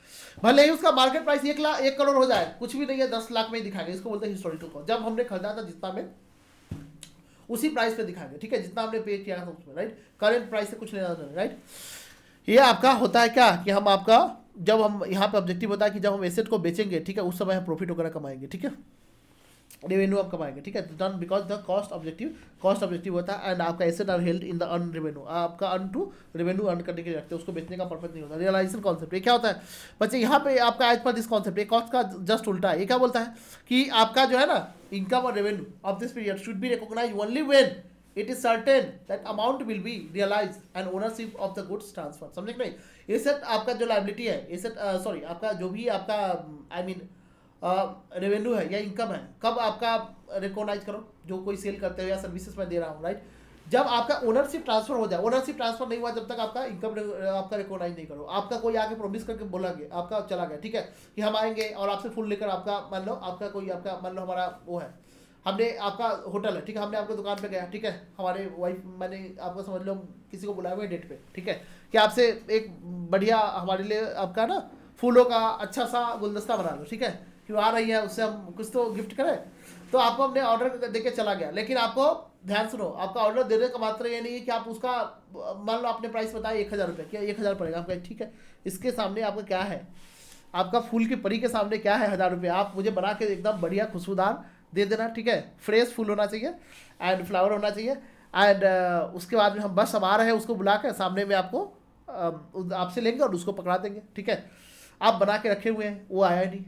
भले ही उसका मार्केट प्राइस 1 करोड़ हो जाए, कुछ भी नहीं है, 10 लाख में ही दिखाएंगे, इसको बोलते हैं हिस्टोरिकल कॉस्ट। जब हमने खरीदा था जितना में उसी प्राइस पे दिखाएंगे, ठीक है, जितना हमने पे किया था उसमें, राइट, करेंट प्राइस से कुछ लेना देना, राइट। ये आपका होता है क्या कि हम आपका जब हम यहाँ पे ऑब्जेक्टिव होता है कि जब हम एसेट को बेचेंगे, ठीक है, उस समय हम प्रॉफिट वगैरह कमाएंगे, ठीक है, रेवेन्यू आप कमाएंगे, ठीक है, done because the cost objective होता है एंड आपका asset are held in the earn revenue, आपका अर्न टू रेवेन्यू अर्न करने के लिए रखते हैं, उसको बेचने का पर्पज नहीं होता। रियलाइजेशन कॉन्सेप्ट ये क्या होता है बच्चे, यहाँ पे आपका एज पर दिस कॉन्सेप्ट ये कॉस्ट का जस्ट उल्टा है। ये क्या बोलता है कि आपका जो है ना इनकम और revenue of this period should be recognised only when it is certain that amount will be realized and ownership of the goods transfer, समझे कि नहीं। एसेट आपका जो लायबिलिटी है, एसेट सॉरी आपका जो भी आपका आई मीन रेवेन्यू है या इनकम है, कब आपका रिकॉग्नाइज करो, जो कोई सेल करते हो या सर्विसेज में दे रहा हूँ, राइट, जब आपका ओनरशिप ट्रांसफर हो जाए। ओनरशिप ट्रांसफर नहीं हुआ जब तक आपका इनकम आपका रिकॉग्नाइज नहीं करो। आपका कोई आके प्रोमिस करके बोला गया, आपका चला गया, ठीक है, कि हम आएंगे और आपसे फुल लेकर आपका मान लो आपका कोई आपका मान लो हमारा वो है, हमने आपका होटल है, ठीक है, हमने आपको दुकान पे गया, ठीक है, हमारे वाइफ मैंने आपको समझ लो किसी को बुलाया हुआ है डेट पे, ठीक है, कि आपसे एक बढ़िया हमारे लिए आपका ना फूलों का अच्छा सा गुलदस्ता बना लो, ठीक है, कि आ रही है उससे हम कुछ तो गिफ्ट करें। तो आपको हमने ऑर्डर दे के चला गया, लेकिन आपको ध्यान सुनो, आपका ऑर्डर देने का मात्र ये नहीं है कि आप उसका मान लो आपने प्राइस बताया 1000 रुपये, क्या 1000 पड़ेगा आपका, ठीक है, इसके सामने आपका क्या है, आपका फूल की परी के सामने क्या है 1000 रुपये, आप मुझे बना के एकदम बढ़िया खुशबूदार दे देना, ठीक है, फ्रेश फूल होना चाहिए एंड फ्लावर होना चाहिए एंड उसके बाद में हम बस हम आ रहे हैं उसको बुला के सामने में आपको आपसे लेंगे और उसको पकड़ा देंगे, ठीक है। आप बना के रखे हुए हैं, वो आया नहीं,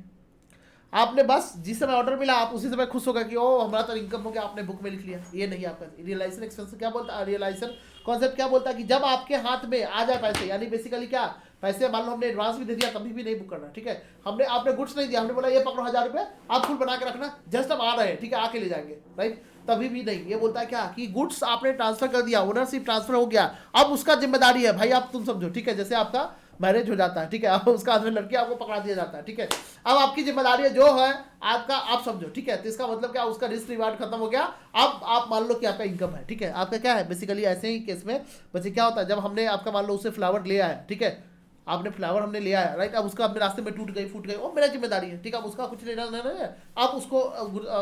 आपने बस जिस समय ऑर्डर मिला आप उसी समय खुश होगा कि ओ हमारा तो इनकम हो गया, आपने बुक में लिख लिया। ये नहीं आपका रियलाइजेशन एक्सपेंस क्या बोलता है, रियलाइजेशन कॉन्सेप्ट क्या बोलता है कि जब आपके हाथ में आ जाए पैसे, यानी बेसिकली क्या, पैसे मान लो हमने एडवांस भी दे दिया तभी भी नहीं बुक करना, ठीक है। हमने आपने गुड्स नहीं दिया, हमने बोला ये पकड़ो 1000 रुपये, आप फुल बना के रखना, जस्ट हम आ रहे हैं, ठीक है, आके ले जाएंगे, राइट, तभी भी नहीं। ये बोलता है क्या कि गुड्स आपने ट्रांसफर कर दिया, ओनरशिप ट्रांसफर हो गया, अब उसका जिम्मेदारी है भाई, आप तुम समझो, ठीक है, जैसे आपका मैरिज हो जाता है, ठीक है, अब उसका हाथ में लड़की आपको पकड़ा दिया जाता है, ठीक है, अब आपकी जिम्मेदारी है जो है आपका, आप समझो, ठीक है, तो इसका मतलब क्या, उसका रिस्क रिवार्ड खत्म हो गया, अब आप मान लो कि आपका इनकम है, ठीक है, आपका क्या है बेसिकली। ऐसे ही केस में बच्चे क्या होता है, जब हमने आपका मान लो उसे फ्लावर ले आया, ठीक है, आपने फ्लावर हमने लिया है, राइट, अब उसका अपने रास्ते में टूट गई फूट गई, वो मेरा जिम्मेदारी है, ठीक है, अब उसका कुछ लेना नहीं है, आप उसको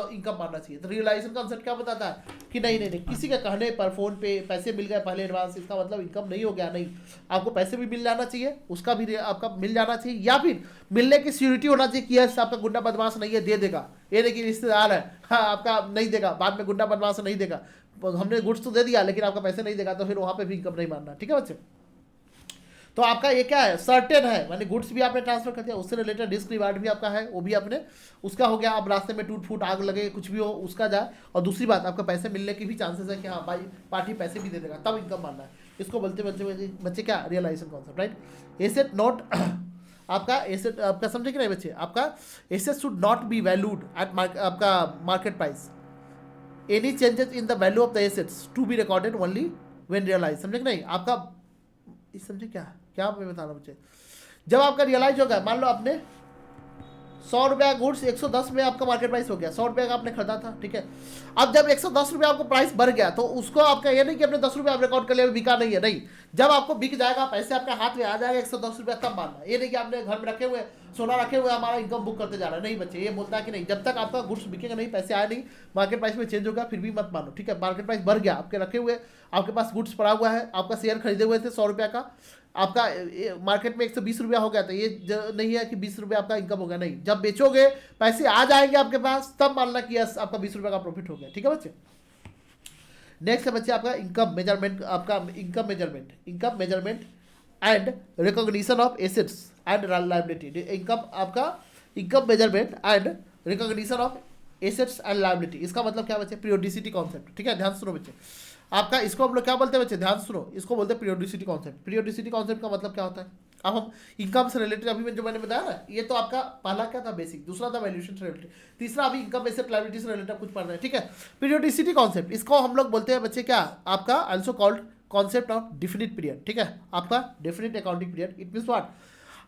इनकम मानना चाहिए। तो रियलाइजेशन कॉन्सेप्ट क्या बताता है कि नहीं नहीं नहीं, किसी के कहने पर फोन पे पैसे मिल गए पहले एडवांस, इसका मतलब इनकम नहीं हो गया, नहीं, आपको पैसे भी मिल जाना चाहिए, उसका भी आपका मिल जाना चाहिए, या फिर मिलने की सिक्योरिटी होना चाहिए कि यस आपका गुंडा बदमाश नहीं है, दे देगा, ये नहीं कि रिश्तेदार है, हाँ आपका नहीं देगा, बाद में गुंडा बदमाश नहीं देगा, हमने गुड्स तो दे दिया लेकिन आपका पैसे नहीं देगा, तो फिर वहाँ पे भी इनकम नहीं मानना, ठीक है बच्चे। तो आपका ये क्या है, सर्टेन है, माने गुड्स भी आपने ट्रांसफर कर दिया, उससे रिलेटेड रिस्क रिवार्ड भी आपका है, वो भी आपने उसका हो गया, अब रास्ते में टूट फूट आग लगे कुछ भी हो उसका जाए, और दूसरी बात आपका पैसे मिलने की भी चांसेस है कि हाँ भाई पार्टी पैसे भी दे देगा, तब इनकम मानना है। इसको बोलते बच्चे क्या, realisation concept, right. Asset not आपका एसेट आपका समझे कि नहीं बच्चे, आपका asset should not be valued at आपका market price, any changes in the value of the assets to be recorded only when realise, समझे कि नहीं आपका, इस समझे क्या क्या मैं बता रहा हूँ बच्चे, जब आपका रियलाइज होगा, मान लो आपने 100 रुपया गुड्स 110 में आपका मार्केट प्राइस हो गया, 100 रुपये का आपने खरीदा था, ठीक है, अब जब 110 रुपये आपको प्राइस बढ़ गया, तो उसको आपका ये नहीं कि आपने 10 रुपये आप रिकॉर्ड कर लिया बिका नहीं है, नहीं, जब आपको बिक जाएगा पैसे आपके हाथ में आ जाएगा 110 रुपये, तब मानना, ये नहीं कि आपने घर में रखे हुए सोना रखे हुए हमारा इनकम बुक करते जा रहा है, नहीं बच्चे, ये बोलता है कि नहीं, जब तक आपका गुड्स बिकेगा नहीं, पैसे आए नहीं, मार्केट प्राइस में चेंज होगा, फिर भी मत मानो, ठीक है, मार्केट प्राइस बढ़ गया, आपके रखे हुए, आपके पास गुड्स पड़ा हुआ है, आपका शेयर खरीदे हुए थे 100 रुपये का, आपका मार्केट में 120 रुपया हो गया, तो ये नहीं है कि 20 रुपये आपका इनकम हो गया, नहीं, जब बेचोगे पैसे आ जाएंगे आपके पास, तब मानना कि यस आपका 20 रुपये का प्रॉफिट हो गया, ठीक है बच्चे। नेक्स्ट है बच्चे आपका इनकम मेजरमेंट, आपका income measurement and recognition of assets and liability, income आपका income measurement and recognition of assets and liability, इसका मतलब क्या बच्चे, पीरियोडिसिटी कॉन्सेप्ट, ठीक है, ध्यान सुनो बच्चे, आपका इसको हम लोग क्या बोलते हैं बच्चे, ध्यान सुनो, इसको बोलते हैं पीरियोडिसिटी कॉन्सेप्ट। पीरियोडिसिटी कॉन्सेप्ट का मतलब क्या होता है, अब हम इनकम से रिलेटेड अभी जो मैंने बताया ना, ये तो आपका पहला क्या था बेसिक, दूसरा था वैल्यूएशन से रिलेटेड, तीसरा अभी इनकम एसेट लायबिलिटी से रिलेटेड कुछ पढ़ रहे हैं, ठीक है। पीरियोडिसिटी कॉन्सेप्ट, इसको हम लोग बोलते हैं बच्चे क्या, आपका also called concept of definite period, ठीक है, आपका definite accounting period, it means what,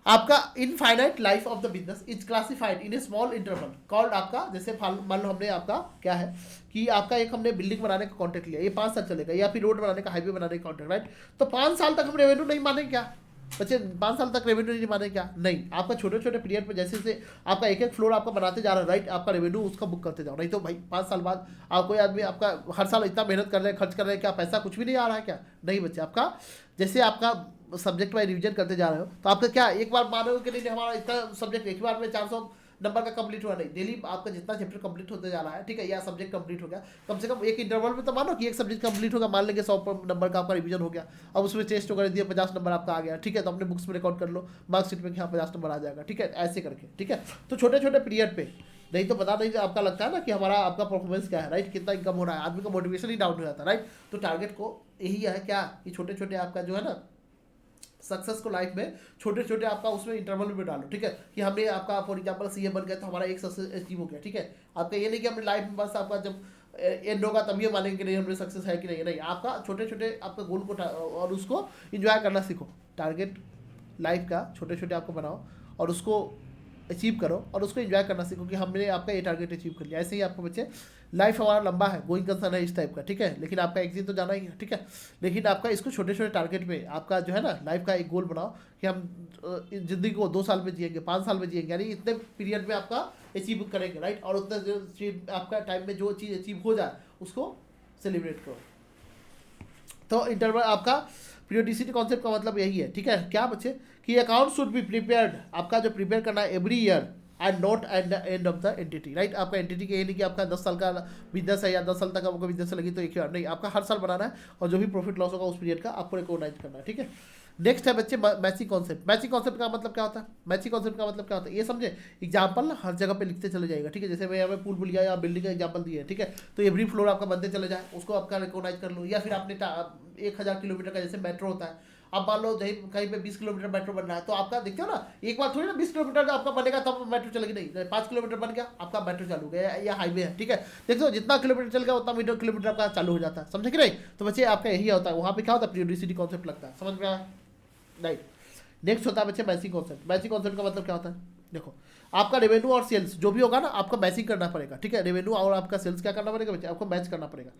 आपका infinite life of the business is classified in a small interval called, आपका जैसे मान लो हमने आपका क्या है कि आपका एक हमने बिल्डिंग बनाने का कॉन्ट्रैक्ट लिया, ये 5 साल चलेगा, या फिर रोड बनाने का, हाईवे बनाने का कॉन्ट्रैक्ट, राइट, तो 5 साल तक हम रेवेन्यू नहीं मानेंगे क्या बच्चे, 5 साल तक रेवेन्यू नहीं मानेंगे क्या, नहीं, आपका छोटे छोटे पीरियड पे जैसे जैसे आपका एक एक फ्लोर आपका बनाते जा रहा है, राइट, आपका रेवेन्यू उसका बुक करते जाओ, नहीं तो भाई 5 साल बाद आप कोई आदमी आपका हर साल इतना मेहनत कर रहे हैं, खर्च कर रहे हैं, क्या पैसा कुछ भी नहीं आ रहा है क्या, नहीं बच्चे, आपका जैसे आपका सब्जेक्ट वाइज रिवीजन करते जा रहे हो, तो आपका क्या एक बार मानोगे कि नहीं हमारा इतना सब्जेक्ट एक बार में 400 नंबर का कंप्लीट हुआ, नहीं, डेली आपका जितना चैप्टर कंप्लीट होते जा रहा है, ठीक है, या सब्जेक्ट कंप्लीट हो गया, कम से कम एक इंटरवल में तो मानो कि एक सब्जेक्ट कंप्लीट होगा, मान लेंगे 100 नंबर का आपका रिवीजन हो गया, अब उसमें टेस्ट वगैरह दिया 50 नंबर आपका आ गया, ठीक है, तो अपने बुक्स में रिकॉर्ड कर लो मार्कशीट में कि हाँ 50 नंबर आ जाएगा, ठीक है, ऐसे करके, ठीक है, तो छोटे छोटे पीरियड पे, नहीं तो पता नहीं आपका लगता है ना कि हमारा आपका परफॉर्मेंस क्या है, राइट, कितना इनकम हो रहा है, आदमी का मोटिवेशन ही डाउन हो जाता है, राइट, तो टारगेट को यही है क्या कि छोटे छोटे आपका जो है ना सक्सेस को लाइफ में छोटे छोटे आपका उसमें इंटरवल में डालो, ठीक है, कि हमने आपका फॉर एग्जांपल सीए बन गया तो हमारा एक सक्सेस अचीव हो गया, ठीक है, आपका ये नहीं कि हमने लाइफ में बस आपका जब एंड होगा तब ये मानेंगे कि नहीं हमने सक्सेस है कि नहीं, नहीं, आपका छोटे छोटे आपका गोल को और उसको इंजॉय करना सीखो, टारगेट लाइफ का छोटे छोटे आपको बनाओ और उसको अचीव करो और उसको एंजॉय करना सीखो कि हमने आपका ये टारगेट अचीव कर लिया। ऐसे ही आपको बच्चे लाइफ हमारा लंबा है, गोइंग कंसर्न है इस टाइप का, ठीक है, लेकिन आपका एक दिन तो जाना ही है, ठीक है, लेकिन आपका इसको छोटे छोटे टारगेट में आपका जो है ना लाइफ का एक गोल बनाओ कि हम ज़िंदगी को 2 साल में जिएंगे, 5 साल में जिएंगे, यानी इतने पीरियड में आपका अचीव करेंगे, राइट, और उतने आपका टाइम में जो चीज़ अचीव हो जाए उसको सेलिब्रेट करो। तो इंटरवल आपका पीरियोडिसिटी कॉन्सेप्ट का मतलब यही है, ठीक है, क्या बच्चे कि अकाउंट शुड बी प्रिपेयर्ड, आपका जो प्रिपेयर करना है every year and not at the end of the entity, right, आपका एंटिटी के ये नहीं कि आपका 10 साल का बिजनेस है या 10 साल तक आपको बिजनेस लगी तो एक ही बार, नहीं, आपका हर साल बनाना है और जो भी प्रॉफिट लॉस होगा उस पीरियड का आपको रिकॉग्नाइज करना है, ठीक है। नेक्स्ट है बच्चे मैचिंग कॉन्सेप्ट। मैचिंग कॉन्सेप्ट का मतलब क्या होता है? मैचिंग कॉन्सेप्ट का मतलब क्या होता है ये समझे। एग्जाम्पल ना हर जगह पे लिखते चले जाएगा, ठीक है। जैसे मैं यहाँ पे पुल बुलिया या बिल्डिंग का एग्जाम्पल दिए है, ठीक है। तो एवरी फ्लोर आपका बनते चले जाए, उसको आपका रिकॉग्नाइज कर लो। या फिर आपने 1000 किलोमीटर का जैसे मेट्रो होता है, अब मान लो कहीं पे 20 किलोमीटर मेट्रो बन रहा है, तो आपका देखते हो ना एक बार थोड़ी ना 20 किलोमीटर आपका बनेगा तब मेट्रो चलेगी, नहीं 5 किलोमीटर बन गया आपका मेट्रो चालू हो गया या हाईवे है, ठीक है। देखो जितना किलोमीटर चल गया उतना मीटर किलोमीटर आपका चालू हो जाता है, समझे कि नहीं। तो बच्चे आपका यही होता है, वहाँ पे क्या होता है पीरियोडिसिटी कॉन्सेप्ट लगता है, समझ में आया, राइट। नेक्स्ट होता है बच्चे मैचिंग कॉन्सेप्ट। मैचिंग कॉन्सेप्ट का मतलब क्या होता है, देखो आपका रेवेन्यू और सेल्स जो भी होगा ना आपका मैचिंग करना पड़ेगा, ठीक है। रेवेन्यू और आपका सेल्स क्या करना पड़ेगा बच्चे, आपको मैच करना पड़ेगा।